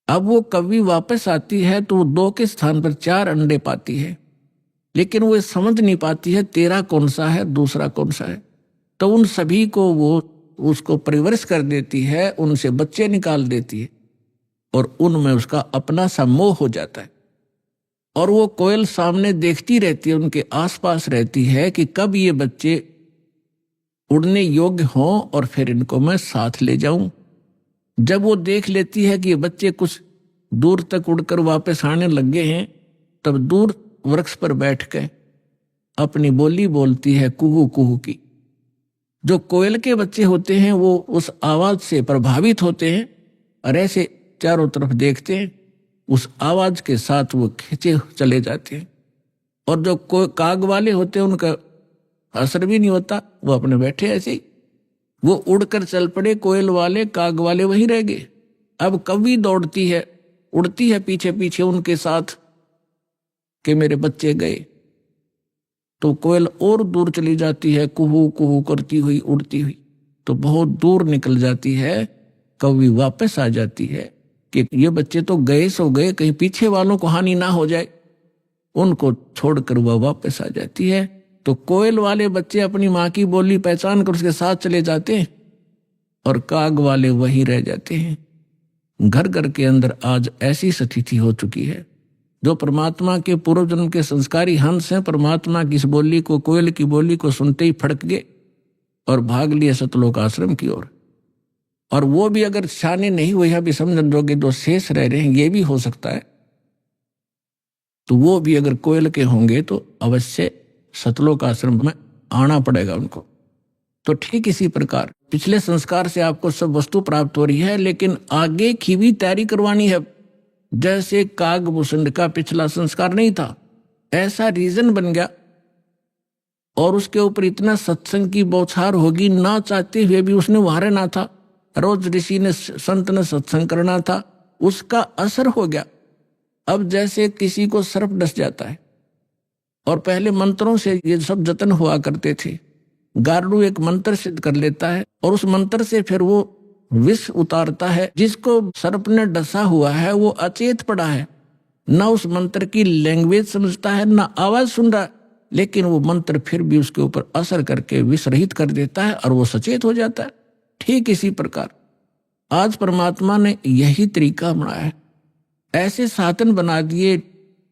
G: अब वो कभी वापस आती है तो वो 2 के स्थान पर 4 अंडे पाती है, लेकिन वो समझ नहीं पाती है तेरा कौन सा है, दूसरा कौन सा है। तो उन सभी को वो उसको परिवरिश कर देती है, उनसे बच्चे निकाल देती है। और उनमें उसका अपना सा मोह हो जाता है। और वो कोयल सामने देखती रहती है, उनके आसपास रहती है कि कब ये बच्चे उड़ने योग्य हों और फिर इनको मैं साथ ले जाऊं। जब वो देख लेती है कि ये बच्चे कुछ दूर तक उड़कर वापस आने लग गए हैं, तब दूर वृक्ष पर बैठ के अपनी बोली बोलती है, कुहू कुहू की। जो कोयल के बच्चे होते हैं वो उस आवाज से प्रभावित होते हैं और ऐसे चारों तरफ देखते हैं, उस आवाज के साथ वो खींचे चले जाते हैं। और जो काग वाले होते हैं उनका असर भी नहीं होता, वो अपने बैठे ऐसे ही। वो उड़कर चल पड़े, कोयल वाले काग वाले वहीं रह गए। अब कभी दौड़ती है, उड़ती है पीछे पीछे उनके साथ कि मेरे बच्चे गए, तो कोयल और दूर चली जाती है, कुहू कुहू करती हुई उड़ती हुई, तो बहुत दूर निकल जाती है। कभी वापस आ जाती है कि ये बच्चे तो गए सो गए, कहीं पीछे वालों को हानि ना हो जाए। उनको छोड़कर वह वापस आ जाती है। तो कोयल वाले बच्चे अपनी माँ की बोली पहचान कर उसके साथ चले जाते हैं और काग वाले वहीं रह जाते हैं। घर घर के अंदर आज ऐसी स्थिति हो चुकी है। जो परमात्मा के पूर्व जन्म के संस्कारी हंस हैं, परमात्मा की इस बोली को, कोयल की बोली को सुनते ही फड़क गए और भाग लिए सतलोक आश्रम की ओर। और वो भी अगर शाने नहीं हुए, अभी समझन जोगे जो शेष रह रहे हैं, ये भी हो सकता है, तो वो भी अगर कोयल के होंगे तो अवश्य सतलोक आश्रम में आना पड़ेगा उनको। तो ठीक इसी प्रकार पिछले संस्कार से आपको सब वस्तु प्राप्त हो रही है, लेकिन आगे की भी तैयारी करवानी है। जैसे कागभूषण का पिछला संस्कार नहीं था, ऐसा रीजन बन गया और उसके ऊपर इतना सत्संग की बौछार होगी, ना चाहते हुए भी उसने वहां रहना था। रोज ऋषि ने, संत ने सत्संग करना था, उसका असर हो गया। अब जैसे किसी को सर्प डस जाता है और पहले मंत्रों से ये सब जतन हुआ करते थे, गारुड़ एक मंत्र सिद्ध कर लेता है और उस मंत्र से फिर वो विष उतारता है। जिसको सर्प ने डसा हुआ है वो अचेत पड़ा है, ना उस मंत्र की लैंग्वेज समझता है, ना आवाज सुन रहा है, लेकिन वो मंत्र फिर भी उसके ऊपर असर करके विष रहित कर देता है और वो सचेत हो जाता है। ठीक इसी प्रकार आज परमात्मा ने यही तरीका बनाया है। ऐसे साधन बना दिए,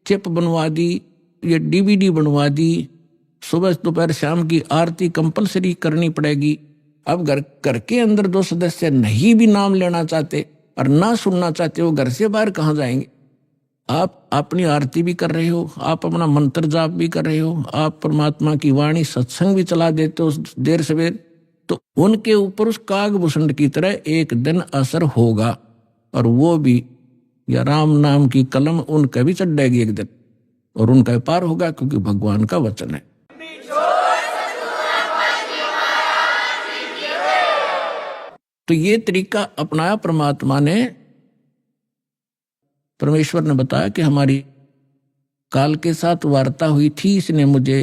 G: चिप बनवा दी, ये डीवीडी बनवा दी, सुबह दोपहर शाम की आरती कंपलसरी करनी पड़ेगी। अब घर के अंदर जो सदस्य नहीं भी नाम लेना चाहते और ना सुनना चाहते, वो घर से बाहर कहाँ जाएंगे। आप अपनी आरती भी कर रहे हो, आप अपना मंत्र जाप भी कर रहे हो, आप परमात्मा की वाणी सत्संग भी चला देते हो देर सवेर, तो उनके ऊपर उस कागभूषण की तरह एक दिन असर होगा और वो भी या राम नाम की कलम उनका भी चढ़ जाएगी एक दिन और उनका पार होगा, क्योंकि भगवान का वचन है। तो ये तरीका अपनाया परमात्मा ने। परमेश्वर ने बताया कि हमारी काल के साथ वार्ता हुई थी, इसने मुझे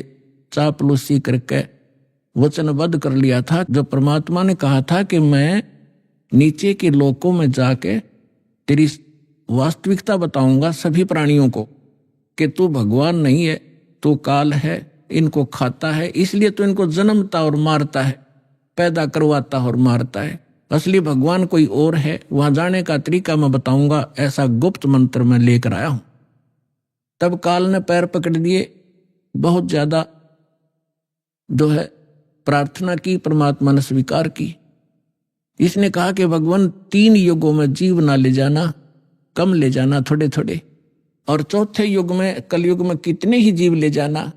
G: चापलूसी करके वचनबद्ध कर लिया था। जो परमात्मा ने कहा था कि मैं नीचे के लोकों में जाके तेरी वास्तविकता बताऊंगा सभी प्राणियों को कि तू भगवान नहीं है, तू काल है, इनको खाता है, इसलिए तो इनको जन्मता और मारता है, पैदा करवाता और मारता है। असली भगवान कोई और है, वहां जाने का तरीका मैं बताऊंगा, ऐसा गुप्त मंत्र मैं लेकर आया हूं। तब काल ने पैर पकड़ दिए, बहुत ज्यादा जो है प्रार्थना की, परमात्मा ने स्वीकार की। इसने कहा कि भगवान 3 युगों में जीव ना ले जाना, कम ले जाना थोड़े थोड़े, और चौथे युग में कलयुग में कितने ही जीव ले जाना,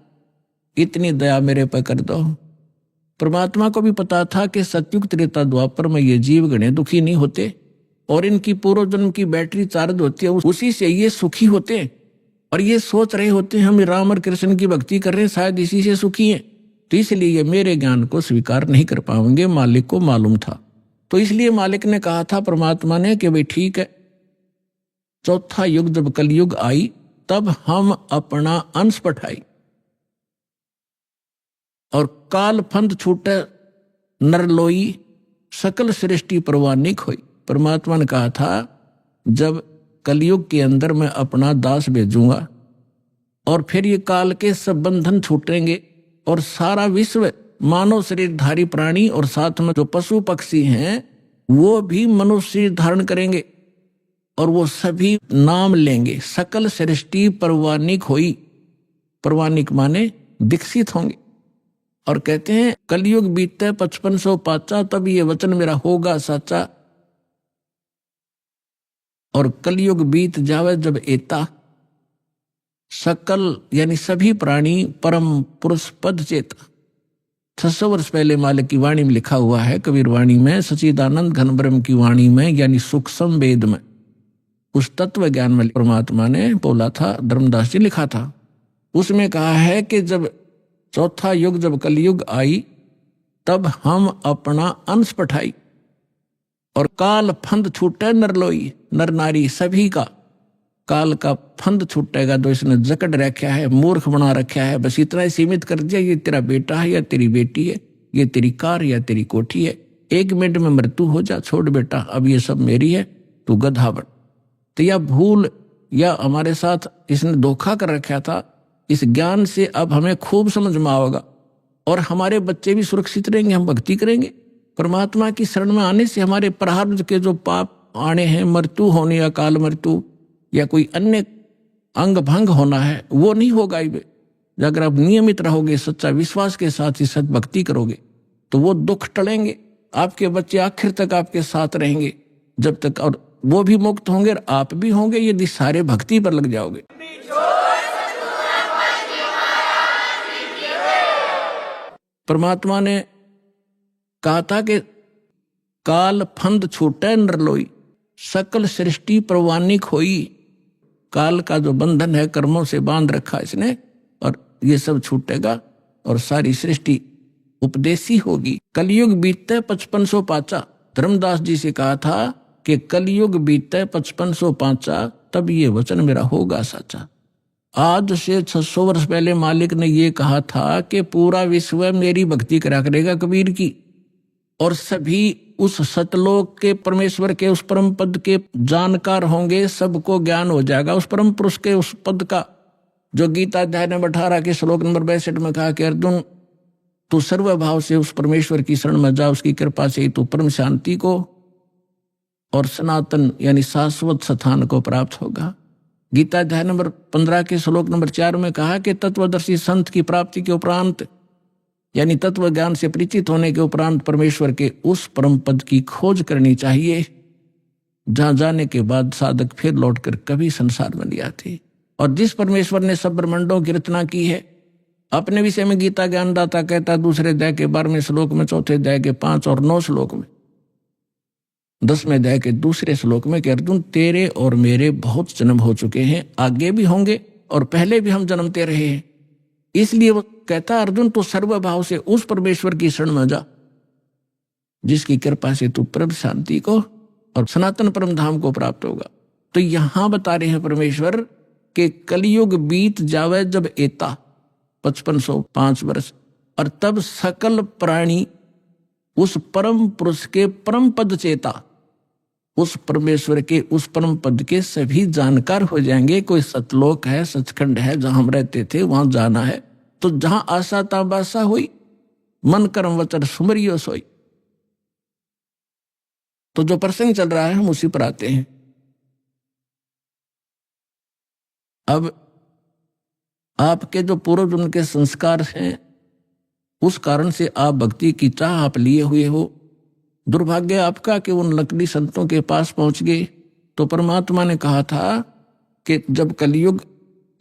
G: इतनी दया मेरे पर कर दो। परमात्मा को भी पता था कि सतयुग त्रेता द्वापर में ये जीव गणे दुखी नहीं होते और इनकी पूर्व जन्म की बैटरी चार्ज होती है, उसी से ये सुखी होते हैं और ये सोच रहे होते हैं हम राम और कृष्ण की भक्ति कर रहे हैं, शायद इसी से सुखी हैं, तो इसलिए ये मेरे ज्ञान को स्वीकार नहीं कर पाएंगे। मालिक को मालूम था, तो इसलिए मालिक ने कहा था परमात्मा ने कि भाई ठीक है, चौथा युग जब कलयुग आई तब हम अपना अंश पठाई और काल फंद छूटे नरलोई सकल सृष्टि परवानिक हुई। परमात्मा ने कहा था जब कलयुग के अंदर मैं अपना दास भेजूंगा और फिर ये काल के सब बंधन छूटेंगे और सारा विश्व मानव शरीरधारी प्राणी और साथ में जो पशु पक्षी हैं वो भी मनुष्य शरीर धारण करेंगे और वो सभी नाम लेंगे। सकल सृष्टि परवानिक होई, परवानिक माने विकसित होंगे। और कहते हैं कलयुग बीते 5500 पाचा, तब ये वचन मेरा होगा साचा। और कलयुग बीत जावे जब एता, सकल यानी सभी प्राणी परम पुरुष पद चेता। 600 वर्ष पहले मालिक की वाणी में लिखा हुआ है, कबीर वाणी में, सच्चिदानंद घन ब्रह्म की वाणी में, यानी सूक्ष्म वेद में, उस तत्व ज्ञान में परमात्मा ने बोला था, धर्मदास जी लिखा था। उसमें कहा है कि जब चौथा युग, जब कलयुग आई, तब हम अपना अंश पठाई और काल फंद छूटे नरलोई, नर नारी सभी का काल का फंद छूटेगा। जो इसने जकड़ रखा है, मूर्ख बना रखा है, बस इतना ही सीमित कर दिया, ये तेरा बेटा है या तेरी बेटी है, ये तेरी कार या तेरी कोठी है, 1 मिनट में मृत्यु हो जा, छोड़ बेटा, अब ये सब मेरी है, तू गधा बन। तो यह भूल या हमारे साथ इसने धोखा कर रखा था, इस ज्ञान से अब हमें खूब समझ में आएगा और हमारे बच्चे भी सुरक्षित रहेंगे, हम भक्ति करेंगे। परमात्मा की शरण में आने से हमारे प्रारब्ध के जो पाप आने हैं, मृत्यु होने, अकाल मृत्यु या कोई अन्य अंग भंग होना है, वो नहीं होगा। अगर आप नियमित रहोगे, सच्चा विश्वास के साथ ही सत भक्ति करोगे, तो वो दुख टलेंगे। आपके बच्चे आखिर तक आपके साथ रहेंगे जब तक, और वो भी मुक्त होंगे और आप भी होंगे, यदि सारे भक्ति पर लग जाओगे। परमात्मा ने कहा था कि काल फंद छूटे नरलोई, सकल सृष्टि परवानिक होई। काल का जो बंधन है, कर्मों से बांध रखा इसने, और ये सब छूटेगा और सारी सृष्टि उपदेशी होगी। कलयुग बीतते 5500 पाचा। धर्मदास जी से कहा था कि कलयुग बीतते 5500 पाचा, तब ये वचन मेरा होगा साचा। आज से 600 वर्ष पहले मालिक ने ये कहा था कि पूरा विश्व मेरी भक्ति करा करेगा कबीर की, और सभी उस सतलोक के परमेश्वर के उस परम पद के जानकार होंगे, सबको ज्ञान हो जाएगा उस परम पुरुष के उस पद का। जो गीता अध्याय नंबर 18 के श्लोक नंबर 62 में कहा कि अर्जुन, तू सर्वभाव से उस परमेश्वर की शरण में जा, उसकी कृपा से तू परम शांति को और सनातन यानी शाश्वत स्थान को प्राप्त होगा। गीता अध्याय नंबर 15 के श्लोक नंबर 4 में कहा कि तत्वदर्शी संत की प्राप्ति के उपरांत, यानी तत्व ज्ञान से परिचित होने के उपरांत, परमेश्वर के उस परम पद की खोज करनी चाहिए, जहां जाने के बाद साधक फिर लौटकर कभी संसार में नहीं आते। और जिस परमेश्वर ने सब ब्रह्मांडों की रचना की है, अपने विषय में गीता ज्ञानदाता कहता दूसरे अध्याय के 12वें श्लोक में, चौथे अध्याय के 5 और 9 श्लोक में, 10वें अध्याय के दूसरे श्लोक में कि अर्जुन, तेरे और मेरे बहुत जन्म हो चुके हैं, आगे भी होंगे और पहले भी हम जन्मते रहे हैं। इसलिए वो कहता अर्जुन, तो सर्वभाव से उस परमेश्वर की शरण में जा, जिसकी कृपा से तू परम शांति को और सनातन परम धाम को प्राप्त होगा। तो यहां बता रहे हैं परमेश्वर कि कलयुग बीत जावे जब एता, 5505 वर्ष, और तब सकल प्राणी उस परम पुरुष के परम पद चेता, उस परमेश्वर के उस परम पद के सभी जानकार हो जाएंगे। कोई सतलोक है, सचखंड है, जहां हम रहते थे, वहां जाना है। तो जहां आशा ताबासा हुई, मन कर्म वचन सुमरियो सोई। तो जो प्रसंग चल रहा है हम उसी पर आते हैं। अब आपके जो पूर्व जन्म के संस्कार हैं, उस कारण से आप भक्ति की चाह आप लिए हुए हो। दुर्भाग्य आपका कि उन नकली संतों के पास पहुंच गए। तो परमात्मा ने कहा था कि जब कलयुग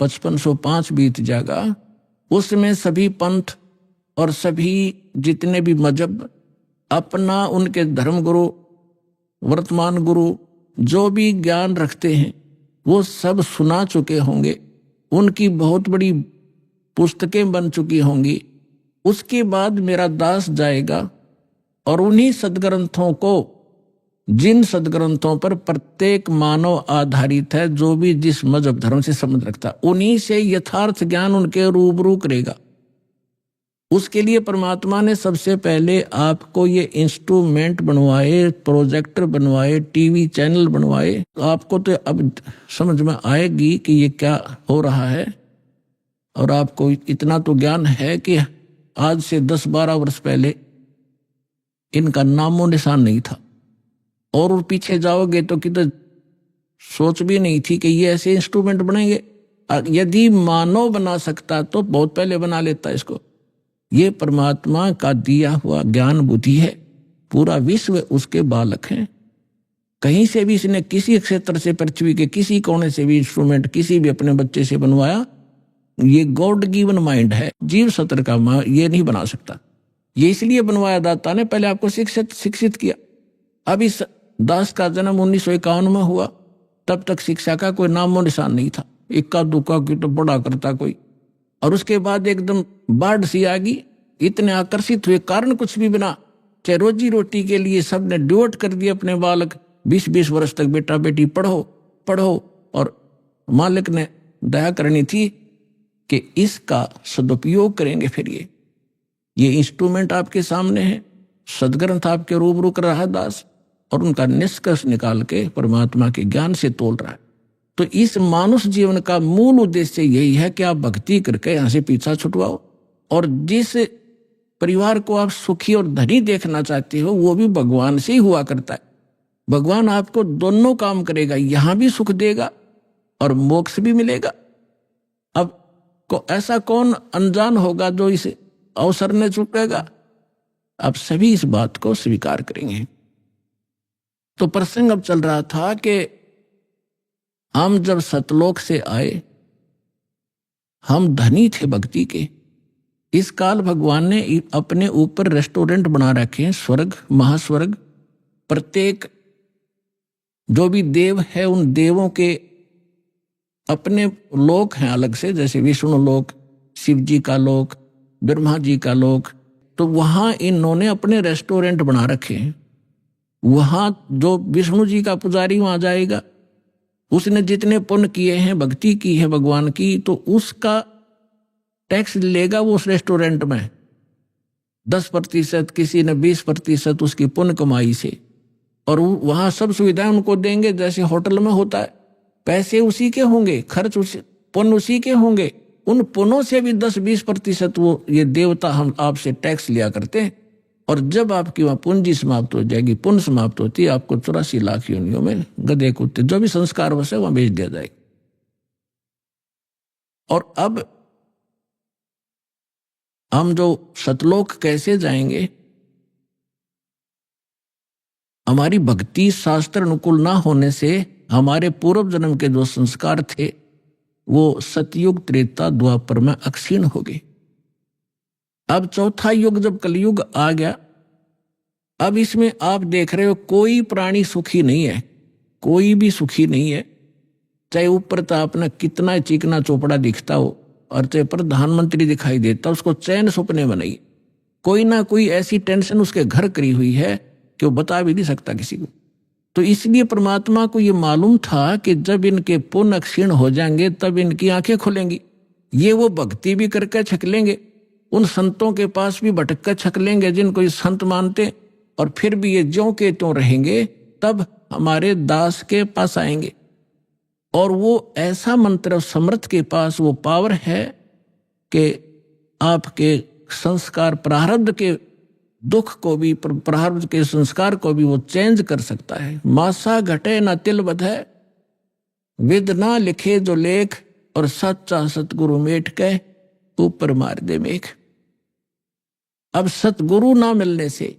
G: 5505 बीत जाएगा, उसमें सभी पंथ और सभी जितने भी मजहब अपना, उनके धर्म गुरु, वर्तमान गुरु जो भी ज्ञान रखते हैं, वो सब सुना चुके होंगे। उनकी बहुत बड़ी पुस्तकें बन चुकी होंगी। उसके बाद मेरा दास जाएगा और उन्हीं सदग्रंथों को, जिन सदग्रंथों पर प्रत्येक मानव आधारित है, जो भी जिस मजहब धर्म से संबंध रखता, उन्हीं से यथार्थ ज्ञान उनके रूबरू करेगा। उसके लिए परमात्मा ने सबसे पहले आपको ये इंस्ट्रूमेंट बनवाए, प्रोजेक्टर बनवाए, टीवी चैनल बनवाए। आपको तो अब समझ में आएगी कि ये क्या हो रहा है। और आपको इतना तो ज्ञान है कि आज से 10-12 वर्ष पहले इनका नामो निशान नहीं था। और पीछे जाओगे तो किधर सोच भी नहीं थी कि ये ऐसे इंस्ट्रूमेंट बनेंगे। यदि मानव बना सकता तो बहुत पहले बना लेता इसको। ये परमात्मा का दिया हुआ ज्ञान बुद्धि है, पूरा विश्व उसके बालक हैं। कहीं से भी इसने किसी क्षेत्र से, पृथ्वी के किसी कोने से भी इंस्ट्रूमेंट किसी भी अपने बच्चे से बनवाया, ये गॉड गिवन माइंड है, जीव सत्र का ये नहीं बना सकता। ये इसलिए बनवाया दाता ने, पहले आपको शिक्षित किया। अब इस दास का जन्म 1951 में हुआ, तब तक शिक्षा का कोई नामो निशान नहीं था। इक्का दुक्का की तो बड़ा करता कोई, और उसके बाद एकदम बाढ़ सी आ गई। इतने आकर्षित हुए, कारण कुछ भी बिना, चाहे रोजी रोटी के लिए सबने डिवोट कर दिए अपने बालक। 20-20 वर्ष तक बेटा बेटी पढ़ो, और मालिक ने दया करनी थी कि इसका सदुपयोग करेंगे। फिर ये इंस्ट्रूमेंट आपके सामने है, सदग्रंथ आपके रूबरू कर रहा है दास, और उनका निष्कर्ष निकाल के परमात्मा के ज्ञान से तोल रहा है। तो इस मानुष जीवन का मूल उद्देश्य यही है कि आप भक्ति करके यहां से पीछा छुटवाओ, और जिस परिवार को आप सुखी और धनी देखना चाहते हो वो भी भगवान से ही हुआ करता है। भगवान आपको दोनों काम करेगा, यहां भी सुख देगा और मोक्ष भी मिलेगा। अब ऐसा कौन अनजान होगा जो इस अवसर ने चुकेगा? आप सभी इस बात को स्वीकार करेंगे। तो प्रसंग अब चल रहा था कि हम जब सतलोक से आए, हम धनी थे भक्ति के। इस काल भगवान ने अपने ऊपर रेस्टोरेंट बना रखे हैं, स्वर्ग महास्वर्ग। प्रत्येक जो भी देव है उन देवों के अपने लोक हैं अलग से, जैसे विष्णु लोक, शिव जी का लोक, ब्रह्मा जी का लोक। तो वहां इन्होंने अपने रेस्टोरेंट बना रखे हैं। वहां जो विष्णु जी का पुजारी वहां जाएगा, उसने जितने पुण्य किए हैं, भक्ति की है भगवान की, तो उसका टैक्स लेगा वो उस रेस्टोरेंट में 10%, किसी ने 20% उसकी पुण्य कमाई से, और वहां सब सुविधाएं उनको देंगे जैसे होटल में होता है। पैसे उसी के होंगे, खर्च पुण्य उसी के होंगे। उन पुण्यों से भी 10-20% वो ये देवता हम आपसे टैक्स लिया करते हैं। और जब आपकी वहां पूंजी समाप्त हो जाएगी, पुण्य समाप्त होती है, आपको 84 लाख योनियों में गधे कुत्ते जो भी संस्कार वैसे वहां भेज दिया जाएगा। और अब हम जो सतलोक कैसे जाएंगे? हमारी भक्ति शास्त्र अनुकूल ना होने से हमारे पूर्व जन्म के जो संस्कार थे वो सतयुग, त्रेता, द्वापर में अक्षीण हो गए। अब चौथा युग जब कलयुग आ गया, अब इसमें आप देख रहे हो कोई प्राणी सुखी नहीं है, कोई भी सुखी नहीं है। चाहे ऊपर तो आपने कितना चिकना चोपड़ा दिखता हो और चाहे प्रधानमंत्री दिखाई देता, उसको चैन सपने में नहीं। कोई ना कोई ऐसी टेंशन उसके घर करी हुई है कि वो बता भी नहीं सकता किसी को। तो इसलिए परमात्मा को ये मालूम था कि जब इनके पुण्य क्षीण हो जाएंगे तब इनकी आंखें खुलेंगी। ये वो भक्ति भी करके छक लेंगे, उन संतों के पास भी भटक कर छक लेंगे जिनको ये संत मानते, और फिर भी ये ज्यों के त्यों रहेंगे। तब हमारे दास के पास आएंगे, और वो ऐसा मंत्र समर्थ के पास वो पावर है कि आपके संस्कार प्रारब्ध के दुख को भी, प्रारब्ध के संस्कार को भी वो चेंज कर सकता है। मासा घटे ना तिल बधे, विद ना लिखे जो लेख, और सच्चा सतगुरु मेट के ऊपर मार दे मेघ। अब सतगुरु ना मिलने से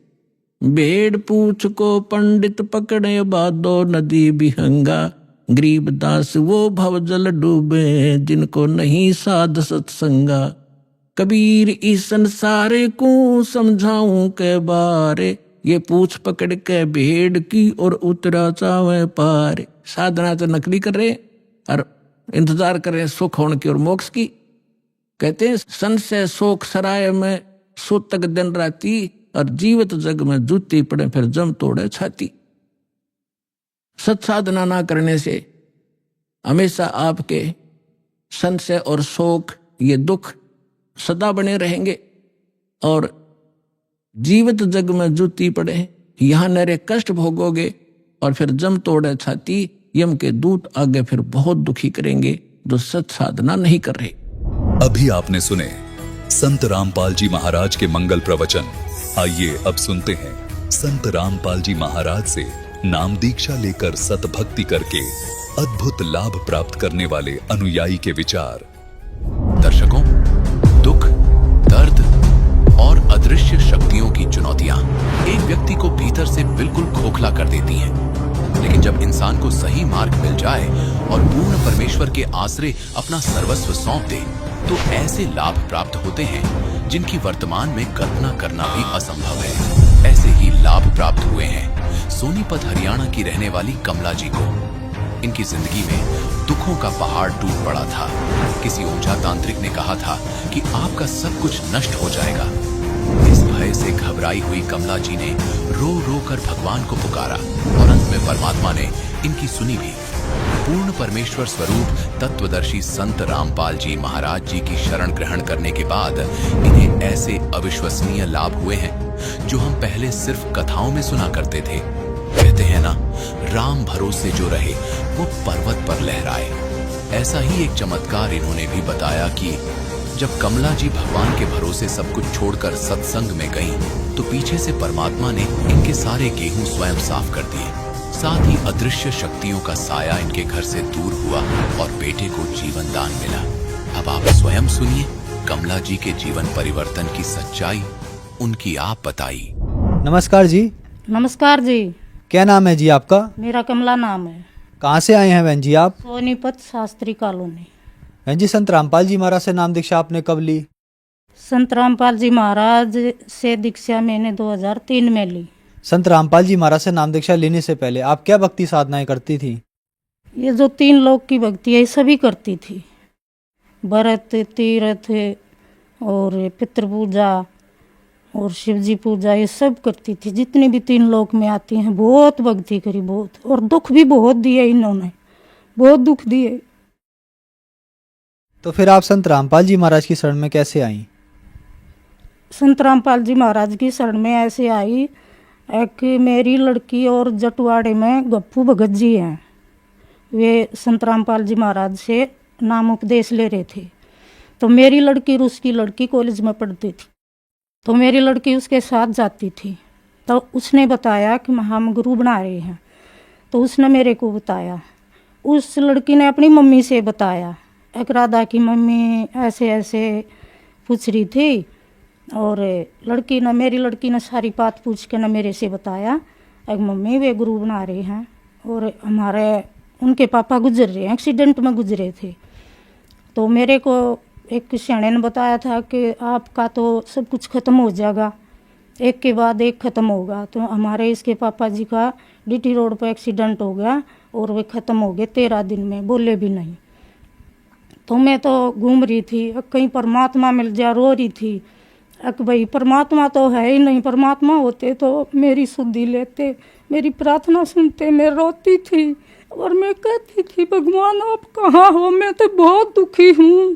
G: भेड़ पूछ को पंडित पकड़े बादो नदी बिहंगा, गरीब दास वो भवजल डूबे जिनको नहीं साध सत्संगा। कबीर इस संसारे को समझाऊं के बारे, ये पूछ पकड़ के भेड़ की और उतरा चावे पारे। साधना तो नकली कर रहे और इंतजार कर रहे सुख होने की और मोक्ष की। कहते हैं संशय शोक सराय में सूतक दिन राती, और जीवित जग में जूती पड़े फिर जम तोड़े छाती। सत साधना ना करने से हमेशा आपके संशय और शोक, ये दुख सदा बने रहेंगे, और जीवित जग में जूती पड़े, यहां नरे कष्ट भोगोगे, और फिर जम तोड़े छाती, यम के दूत आगे फिर बहुत दुखी करेंगे जो सत साधना नहीं कर रहे।
F: अभी आपने सुने संत रामपाल जी महाराज के मंगल प्रवचन। आइए अब सुनते हैं संत रामपाल जी महाराज से नाम दीक्षा लेकर सत भक्ति करके अद्भुत लाभ प्राप्त करने वाले अनुयायी के विचार।
C: दर्शकों, दुख, दर्द और अदृश्य शक्तियों की चुनौतियां एक व्यक्ति को भीतर से बिल्कुल खोखला कर देती हैं। लेकिन जब इंसान को सही मार्ग मिल जाए और पूर्ण परमेश्वर के आश्रय अपना सर्वस्व सौंप दे, तो ऐसे लाभ प्राप्त होते हैं जिनकी वर्तमान में कल्पना करना भी असंभव है। ऐसे ही लाभ प्राप्त हुए हैं सोनीपत हरियाणा की रहने वाली कमला जी को। इनकी जिंदगी में दुखों का पहाड़ टूट पड़ा था। किसी ऊंचा तांत्रिक ने कहा था कि आपका सब कुछ नष्ट हो जाएगा। इस भय से घबराई हुई कमला जी ने रो रो कर भगवान को पुकारा और अंत में परमात्मा ने इनकी सुनी भी। पूर्ण परमेश्वर स्वरूप तत्वदर्शी संत रामपाल जी महाराज जी की शरण ग्रहण करने के बाद इन्हें ऐसे अविश्वसनीय लाभ हुए हैं जो हम पहले सिर्फ कथाओं में सुना करते थे। कहते हैं ना, राम भरोसे जो रहे वो पर्वत पर लहराए। ऐसा ही एक चमत्कार इन्होंने भी बताया कि जब कमला जी भगवान के भरोसे सब कुछ छोड़कर सत्संग में गईं, तो पीछे से परमात्मा ने इनके सारे गेहूं स्वयं साफ कर दिए। साथ ही अदृश्य शक्तियों का साया इनके घर से दूर हुआ और बेटे को जीवन दान मिला। अब आप स्वयं सुनिए कमला जी के जीवन परिवर्तन की सच्चाई, उनकी आप बताई।
D: नमस्कार जी।
H: नमस्कार जी।
D: क्या नाम है जी आपका?
H: मेरा कमला नाम है।
D: कहाँ से आए हैं बहन जी आप?
H: सोनीपत शास्त्री कॉलोनी।
D: बहन जी, संत रामपाल जी महाराज से नाम दीक्षा आपने कब ली?
H: संत रामपाल जी महाराज से दीक्षा मैंने 2003 में ली।
D: संत रामपाल जी महाराज से नाम दीक्षा लेने से पहले आप क्या भक्ति साधनाएं करती थी?
H: ये जो 3 लोक की भक्ति है सभी करती थी। व्रत, तीर्थ और पितृ पूजा और शिवजी पूजा, ये सब करती थी। जितनी भी 3 लोक में आती हैं बहुत भक्ति करी, बहुत। और दुख भी बहुत दिए इन्होंने, बहुत दुख दिए।
D: तो फिर आप संत रामपाल जी महाराज की शरण में कैसे आई?
H: संत रामपाल जी महाराज की शरण में ऐसे आई, एक मेरी लड़की और जटवाड़े में गप्पू भगत जी हैं, वे संत रामपाल जी महाराज से नाम उपदेश ले रहे थे। तो मेरी लड़की और उसकी लड़की कॉलेज में पढ़ती थी, तो मेरी लड़की उसके साथ जाती थी। तो उसने बताया कि हम गुरु बना रहे हैं, तो उसने मेरे को बताया। उस लड़की ने अपनी मम्मी से बताया, एक राधा की मम्मी ऐसे ऐसे पूछ रही थी, और मेरी लड़की ने सारी बात पूछ के ना मेरे से बताया, एक मम्मी वे गुरु बना रहे हैं और हमारे उनके पापा गुजर रहे हैं, एक्सीडेंट में गुजरे थे। तो मेरे को एक सियाने ने बताया था कि आपका तो सब कुछ ख़त्म हो जाएगा, एक के बाद एक ख़त्म होगा। तो हमारे इसके पापा जी का DT रोड पर एक्सीडेंट हो गया और वे ख़त्म हो गए 13 दिन में, बोले भी नहीं। तो मैं तो घूम रही थी, कहीं परमात्मा मिल जाए, रो रही थी। भाई परमात्मा तो है ही नहीं, परमात्मा होते तो मेरी शुद्धि लेते, मेरी प्रार्थना सुनते। मैं रोती थी और मैं कहती थी, भगवान आप कहाँ हो, मैं तो बहुत दुखी हूँ,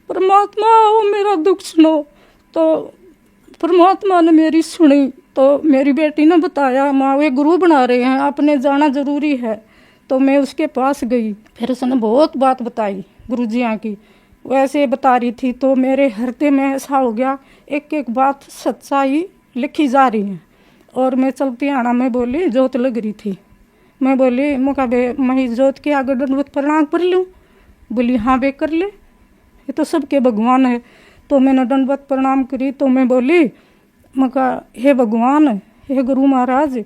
H: परमात्मा आओ मेरा दुख सुनो। तो परमात्मा ने मेरी सुनी। तो मेरी बेटी ने बताया, माँ वे गुरु बना रहे हैं, आपने जाना जरूरी है। तो मैं उसके पास गई, फिर उसने बहुत बात बताई गुरु जी की, वैसे बता रही थी। तो मेरे हृदय में ऐसा हो गया, एक एक बात सच्चाई लिखी जा रही है। और मैं चलती आना में बोली, जोत लग रही थी, मैं बोली मुका बे मैं जोत के आगे दंडवत प्रणाम कर लूँ? बोली हाँ बे कर ले, ये तो सबके भगवान है। तो मैंने दंडवत प्रणाम करी। तो मैं बोली, मका हे भगवान, हे गुरु महाराज,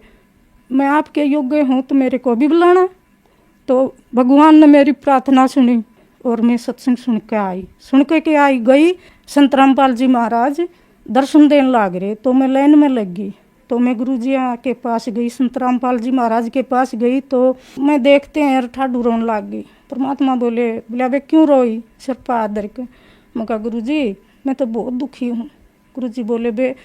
H: मैं आपके योग्य हूँ तो मेरे को भी बुलाना। तो भगवान ने मेरी प्रार्थना सुनी और मैं सत्संग सुन के आई गई। संत रामपाल जी महाराज दर्शन देने लग रहे, तो मैं लाइन में लग गई। तो मैं गुरु जी के पास गई, संत रामपाल जी महाराज के पास गई। तो मैं देखते हैं ठाडू रोने लग गई। परमात्मा बोले वे क्यों रोई सिर पर हाथ धर के? मैं कहा गुरु जी मैं तो बहुत दुखी हूँ। गुरु जी बोले बे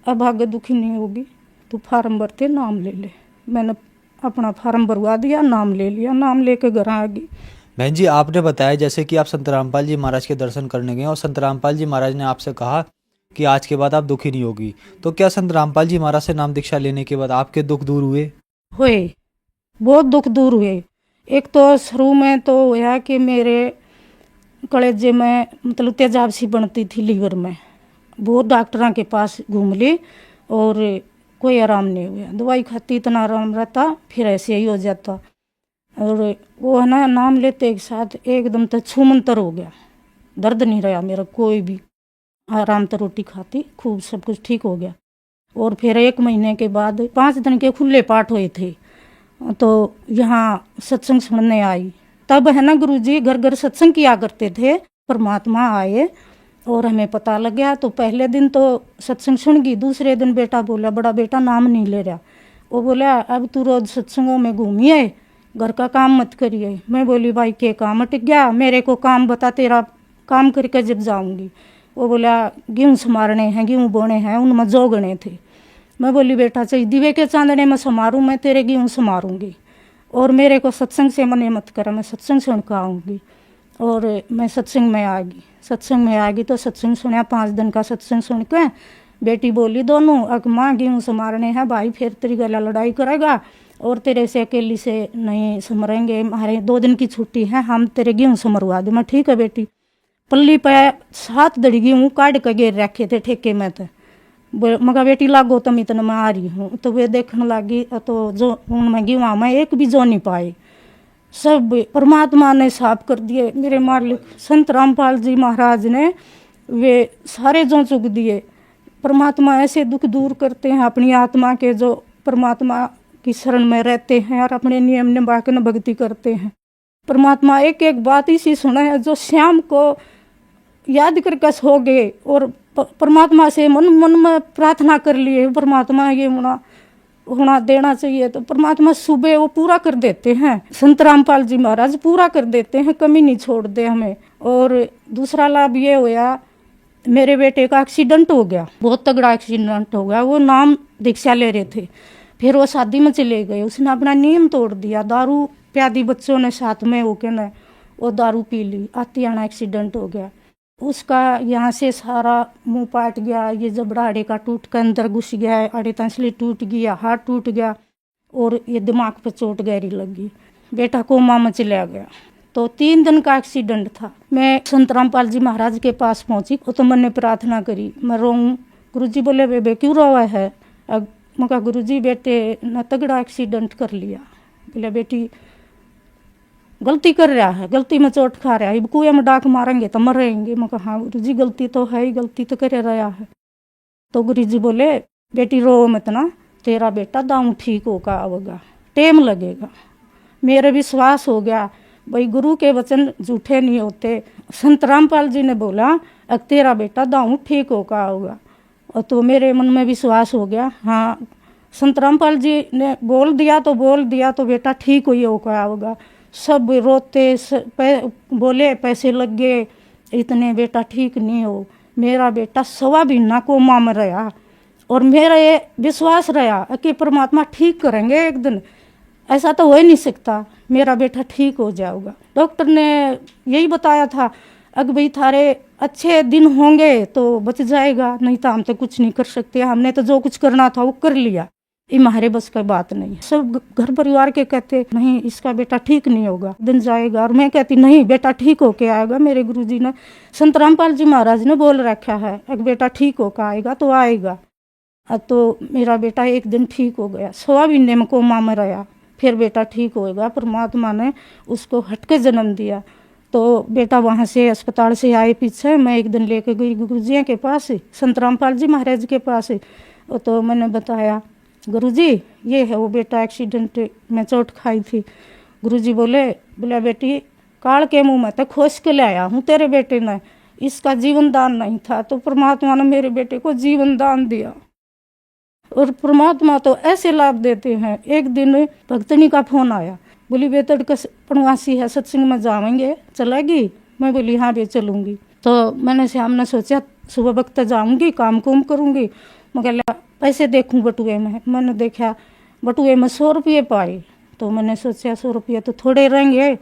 H: अब आगे दुखी नहीं होगी, तू फार्म भरते नाम ले ले। मैंने अपना फार्म भरवा दिया, नाम ले लिया, नाम लेके घर आ गई।
D: बहन जी, आपने बताया जैसे कि आप संत रामपाल जी महाराज के दर्शन करने गए और संत रामपाल जी महाराज ने आपसे कहा कि आज के बाद आप दुखी नहीं होगी। तो क्या संत रामपाल जी महाराज से नाम दीक्षा लेने के बाद आपके दुख दूर हुए?
H: बहुत दुख दूर हुए। एक तो शुरू में तो हुआ कि मेरे कलेजे में मतलब तेजाब सी बनती थी लीवर में, बहुत डॉक्टरों के पास घूम ली और कोई आराम नहीं हुआ। दवाई खाती इतना आराम रहता, फिर ऐसे ही हो जाता। और वो है ना नाम लेते एक साथ एकदम तो छूमंतर हो गया, दर्द नहीं रहा मेरा कोई भी, आराम से रोटी खाती खूब, सब कुछ ठीक हो गया। और फिर 1 महीने के बाद 5 दिन के खुले पाठ हुए थे, तो यहाँ सत्संग सुनने आई। तब है ना गुरुजी घर घर सत्संग किया करते थे। परमात्मा आए और हमें पता लग गया। तो पहले दिन तो सत्संग सुन गई, दूसरे दिन बेटा बोला, बड़ा बेटा नाम नहीं ले रहा, वो बोला अब तू रोज सत्संगों में घूमिए, घर का काम मत करिए। मैं बोली भाई के काम अटक गया, मेरे को काम बता, तेरा काम करके जब जाऊंगी। वो बोला गेहूँ संवारने हैं, गेहूँ बोने हैं, उनमें जोगने थे। मैं बोली बेटा चाहिए दिवे के चांदने में संवारूँ, मैं तेरे गेहूँ संवारूँगी और मेरे को सत्संग से मने मत कर, मैं सत्संग सुन कर आऊँगी। और मैं सत्संग में आ गई। सत्संग में आ गई तो सत्संग सुना, 5 दिन का सत्संग सुन के बेटी बोली दोनों, अग माँ गेहूँ संवारने हैं भाई, फिर तेरी गला लड़ाई करेगा और तेरे से अकेली से नहीं संवरेंगे, हमारे 2 दिन की छुट्टी है, हम तेरे गेहूँ संवरवा दे। मैं ठीक है बेटी। पल्ली पे 7 दड़ी गेहूँ काट के घेर रखे थे ठेके में, तो मगा बेटी लागो तुम इतना मैं आ रही हूँ। तो वे देखने लगी तो जो उनमें गेहूँ में एक भी जो नहीं पाए, सब परमात्मा ने साफ कर दिए। मेरे मालिक संत रामपाल जी महाराज ने वे सारे जो चुग दिए। परमात्मा ऐसे दुख दूर करते हैं अपनी आत्मा के, जो परमात्मा की शरण में रहते हैं और अपने नियम निभा के भक्ति करते हैं। परमात्मा एक एक बात इसी सुना है, जो शाम को याद करके सो गए और परमात्मा से मन मन में प्रार्थना कर लिए, परमात्मा ये होना देना चाहिए, तो परमात्मा सुबह वो पूरा कर देते हैं। संत रामपाल जी महाराज पूरा कर देते हैं, कमी नहीं छोड़ते हमें। और दूसरा लाभ ये हुआ, मेरे बेटे का एक्सीडेंट हो गया, बहुत तगड़ा एक्सीडेंट हो गया। वो नाम दीक्षा ले रहे थे, फिर वो शादी में चले गए, उसने अपना नियम तोड़ दिया, दारू प्यादी बच्चों ने साथ में होके ना वो दारू पी ली, आती आना एक्सीडेंट हो गया। उसका यहाँ से सारा मुंह पाट गया, ये जबड़ा आड़े का टूट कर अंदर घुस गया, आड़े तंसली टूट गया, हाथ टूट गया और ये दिमाग पे चोट गहरी लगी। बेटा कोमा में चला गया। तो 3 दिन का एक्सीडेंट था। मैं संत रामपाल जी महाराज के पास पहुंची, तो मैंने प्रार्थना करी, मैं रोऊं। गुरुजी बोले बेबे क्यों रोवा है? मैं कहा गुरुजी बेटे ने तगड़ा एक्सीडेंट कर लिया। बोले बेटी गलती कर रहा है, गलती में चोट खा रहा है, अब कुएं में डाक मारेंगे तो मरेंगे। मैं कहा हाँ गुरुजी गलती तो है ही, गलती तो कर रहा है। तो गुरुजी बोले बेटी रो मत ना, तेरा बेटा दाऊं ठीक होगा, आवेगा, टाइम लगेगा। मेरे विश्वास हो गया भाई गुरु के वचन झूठे नहीं होते। संत रामपाल जी ने बोला अब तेरा बेटा दाऊं ठीक होगा, आवेगा। और तो मेरे मन में विश्वास हो गया, हाँ संत रामपाल जी ने बोल दिया तो बेटा ठीक हुई होगा, आवेगा। सब रोते बोले पैसे लग गए इतने, बेटा ठीक नहीं हो। मेरा बेटा 1.25 महीना कोमा में रहा और मेरा ये विश्वास रहा कि परमात्मा ठीक करेंगे एक दिन, ऐसा तो हो ही नहीं सकता, मेरा बेटा ठीक हो जाएगा। डॉक्टर ने यही बताया था अगर भाई थारे अच्छे दिन होंगे तो बच जाएगा, नहीं तो हम तो कुछ नहीं कर सकते, हमने तो जो कुछ करना था वो कर लिया, ये हमारे बस का बात नहीं। सब घर परिवार के कहते नहीं इसका बेटा ठीक नहीं होगा, दिन जाएगा, और मैं कहती नहीं बेटा ठीक होके आएगा। मेरे गुरुजी ने संत रामपाल जी महाराज ने बोल रखा है अगर बेटा ठीक होकर आएगा तो आएगा। तो मेरा बेटा एक दिन ठीक हो गया, 1.25 महीने में कोमा में रहा, फिर बेटा ठीक होएगा। परमात्मा ने उसको हटके जन्म दिया। तो बेटा वहाँ से अस्पताल से आए पीछे, मैं एक दिन लेके गई गुरुजी के पास, संत रामपाल जी महाराज के पास। तो मैंने बताया गुरुजी ये है वो बेटा एक्सीडेंट में चोट खाई थी। गुरुजी बोले बेटी काल के मुंह में तो खोस के ले आया हूँ तेरे बेटे ने, इसका जीवन दान नहीं था तो परमात्मा ने मेरे बेटे को जीवन दान दिया। और परमात्मा तो ऐसे लाभ देते हैं। एक दिन भक्तनी का फोन आया, बोली बेतड़ का पनवासी है, सत्संग में जाएंगे, चलेगी? मैं बोली हाँ बे चलूँगी। तो मैंने शाम ने सोचा सुबह वक्त जाऊँगी, काम कुम करूँगी, मगर पैसे देखूँ बटुए में। मैंने देखा बटुए में 100 रुपये पाए, तो मैंने सोचा 100 रुपये तो थोड़े रहेंगे,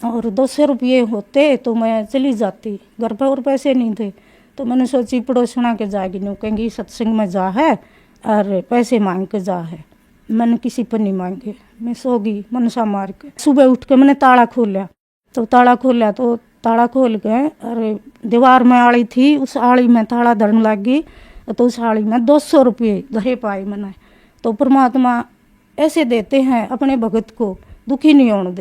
H: और 200 रुपये होते तो मैं चली जाती, घर पर और पैसे नहीं थे। तो मैंने सोची पड़ोसना के जाएगी, नहीं कहेंगी सत्संग में जा है और पैसे मांग के जा है। मैंने किसी पर नहीं मांगे, मैं सो गई मनसा मार के। सुबह उठ के मैंने ताला खोला, तो ताला खोल के और दीवार में आड़ी थी, उस आड़ी में ताला धरने लग गई, तो उस आड़ी में 200 रुपये धरे पाए मैंने। तो परमात्मा ऐसे देते हैं अपने भगत को, दुखी नहीं होने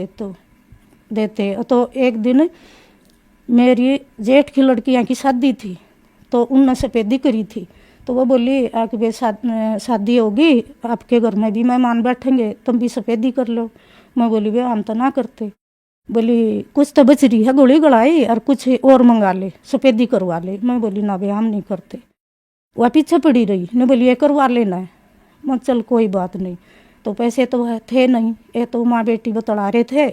H: देते। तो एक दिन मेरी जेठ की लड़कियां की शादी थी, तो उनने सफेदी करी थी। तो वो बोली कि भाई शादी होगी, आपके घर में भी मेहमान बैठेंगे, तुम भी सफेदी कर लो। मैं बोली वे हम तो ना करते। बोली कुछ तो बच रही है गोली गड़ाई और कुछ और मंगा ले, सफेदी करवा ले। मैं बोली ना भाई हम नहीं करते। वह पीछे पड़ी रही, ने बोली ये करवा लेना है। मैं चल कोई बात नहीं। तो पैसे तो थे नहीं, ये तो माँ बेटी बतला रहे थे।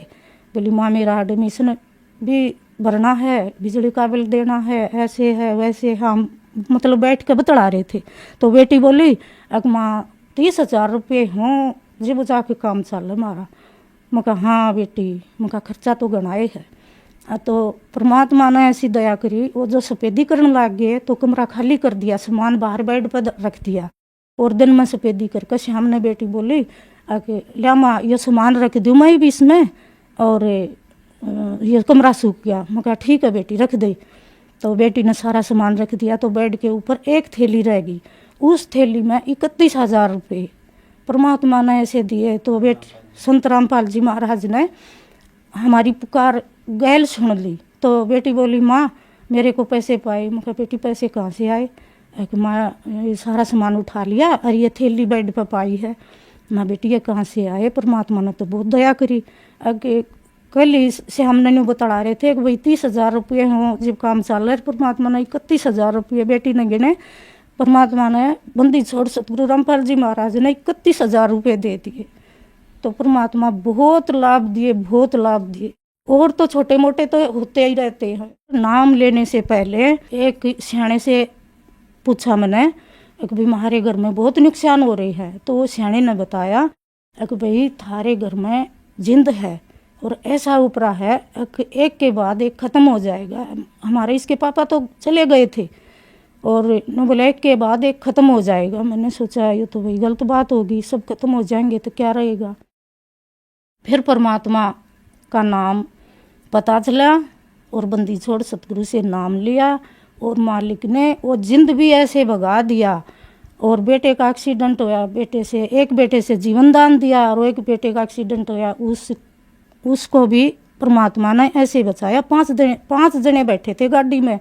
H: बोली माँ मेरा एडमिशन भी भरना है, बिजली का बिल देना है, ऐसे है वैसे, हम मतलब बैठ के बतला रहे थे। तो बेटी बोली अब माँ 30,000 रुपये हों जब जाके काम चल हमारा। मैं कहा हाँ बेटी, मैं कहा खर्चा तो गणाए है। तो परमात्मा ने ऐसी दया करी, वो जो सफेदी करने लग गए तो कमरा खाली कर दिया, सामान बाहर बेड पर रख दिया। और दिन में सफेदी करके शाम ने बेटी बोली कि लिया माँ ये सामान रख दूँ मैं भी इसमें, और ये कमरा सूख गया। मैं कहा ठीक है बेटी रख दे। तो बेटी ने सारा सामान रख दिया। तो बेड के ऊपर एक थैली रह गई, उस थैली में 31,000 रुपये परमात्मा ने ऐसे दिए। तो संत रामपाल जी महाराज ने हमारी पुकार गैल सुन ली। तो बेटी बोली माँ मेरे को पैसे पाए। मैं कहा बेटी पैसे कहाँ से आए? कि माँ ये सारा सामान उठा लिया और ये थैली बेड पर पाई है। माँ बेटी ये कहाँ से आए? परमात्मा ने तो बहुत दया करी। कल से हमने नहीं बता रहे थे कि भाई 30,000 रुपये हों जब काम चल रहा है। परमात्मा ने 31,000 रुपये बेटी ने गिने। परमात्मा ने बंदी छोड़ सतगुरु रामपाल जी महाराज ने 31,000 रुपये दे दिए। तो परमात्मा बहुत लाभ दिए, बहुत लाभ दिए। और तो छोटे मोटे तो होते ही रहते हैं। नाम लेने से पहले एक सियाने से पूछा मैंने कि भाई हमारे घर में बहुत नुकसान हो रही है। तो वो सियाने ने बताया कि भाई थारे घर में जिंद है और ऐसा उपरा है कि एक के बाद एक खत्म हो जाएगा। हमारे इसके पापा तो चले गए थे और न बोला एक के बाद एक खत्म हो जाएगा। मैंने सोचा ये तो भाई गलत बात होगी, सब खत्म हो जाएंगे तो क्या रहेगा। फिर परमात्मा का नाम पता चला और बंदी छोड़ सतगुरु से नाम लिया और मालिक ने वो जिंद भी ऐसे भगा दिया। और बेटे का एक्सीडेंट होया, एक बेटे से जीवन दान दिया और एक बेटे का एक्सीडेंट होया, उसको भी परमात्मा ने ऐसे बचाया। 5 जने बैठे थे गाड़ी में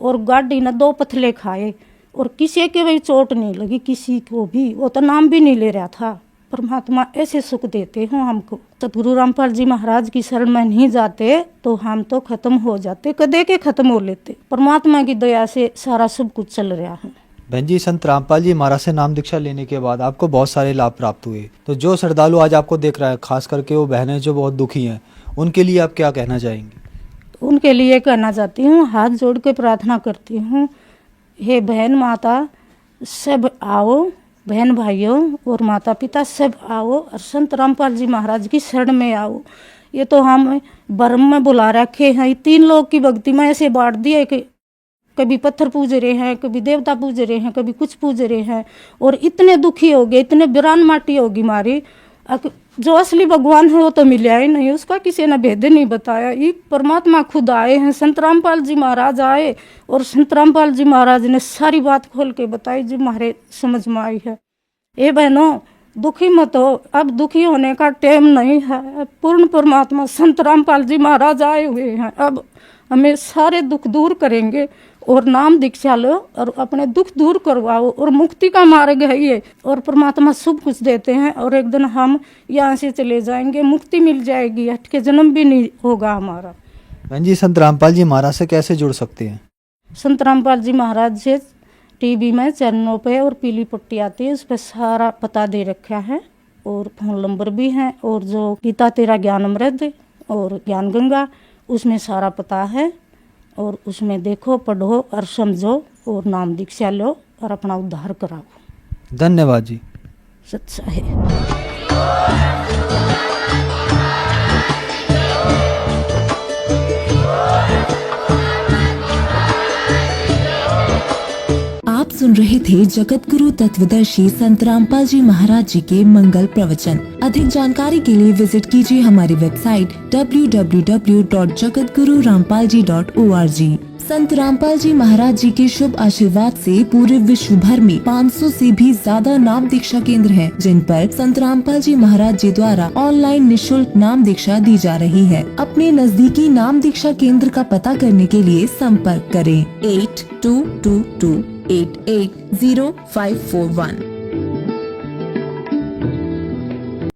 H: और गाड़ी ने 2 पथले खाए और किसी के भी चोट नहीं लगी, किसी को भी। वो तो नाम भी नहीं ले रहा था। परमात्मा ऐसे सुख देते हैं हमको। सतगुरु रामपाल जी महाराज की शरण में नहीं जाते तो हम तो खत्म हो जाते, कदे के खत्म हो लेते। परमात्मा की दया से सारा सब कुछ चल रहा है।
D: बहन जी, संत रामपाल जी महाराज से नाम दीक्षा लेने के बाद आपको बहुत सारे लाभ प्राप्त हुए। तो जो श्रद्धालु आज आपको देख रहा है, खास करके वो बहनें जो बहुत दुखी हैं, उनके लिए आप क्या कहना चाहेंगे?
H: उनके लिए कहना चाहती हूँ, हाथ जोड़ के प्रार्थना करती हूँ, हे बहन माता सब आओ, बहन भाइयों और माता पिता सब आओ और संत रामपाल जी महाराज की शरण में आओ। ये तो हम भरम में बुला रखे हैं। 3 लोग की भक्ति में ऐसे बांट दिए कि कभी पत्थर पूज रहे हैं, कभी देवता पूज रहे हैं, कभी कुछ पूज रहे हैं और इतने दुखी हो गए, इतने बिरान माटी होगी मारी। जो असली भगवान है वो तो मिला ही नहीं, उसका किसी ने भेद नहीं बताया। ये परमात्मा खुद आए हैं, संत रामपाल जी महाराज आए और संत रामपाल जी महाराज ने सारी बात खोल के बताई जो हमारे समझ में आई है। ए बहनों दुखी मत हो, अब दुखी होने का टाइम नहीं है। पूर्ण परमात्मा संत रामपाल जी महाराज आए हुए हैं, अब हमें सारे दुख दूर करेंगे। और नाम दीक्षा लो और अपने दुख दूर करवाओ और मुक्ति का मार्ग है ये। और परमात्मा सब कुछ देते हैं और एक दिन हम यहाँ से चले जाएंगे, मुक्ति मिल जाएगी, हट के जन्म भी नहीं होगा हमारा।
D: बहन जी, संत रामपाल जी महाराज से कैसे जुड़ सकते हैं?
H: संत रामपाल जी महाराज से टीवी में चैनलों पे और पीली पट्टी आती है, उस पर सारा पता दे रखा है और फोन नंबर भी है। और जो गीता तेरा ज्ञान अमृत और ज्ञान गंगा, उसमें सारा पता है और उसमें देखो, पढ़ो और समझो और नाम दीक्षा लो और अपना उद्धार कराओ।
D: धन्यवाद जी।
H: सच्चा है।
I: आप सुन सुन रहे थे जगत गुरु तत्वदर्शी संत रामपाल जी महाराज जी के मंगल प्रवचन। अधिक जानकारी के लिए विजिट कीजिए हमारी वेबसाइट www.jagatgururampalji.org। संत रामपाल जी महाराज जी के शुभ आशीर्वाद से पूरे विश्व भर में 500 से भी ज्यादा नाम दीक्षा केंद्र हैं, जिन पर संत रामपाल जी महाराज जी द्वारा ऑनलाइन निशुल्क नाम दीक्षा दी जा रही है। अपने नजदीकी नाम दीक्षा केंद्र का पता करने के लिए संपर्क करें 8222880541।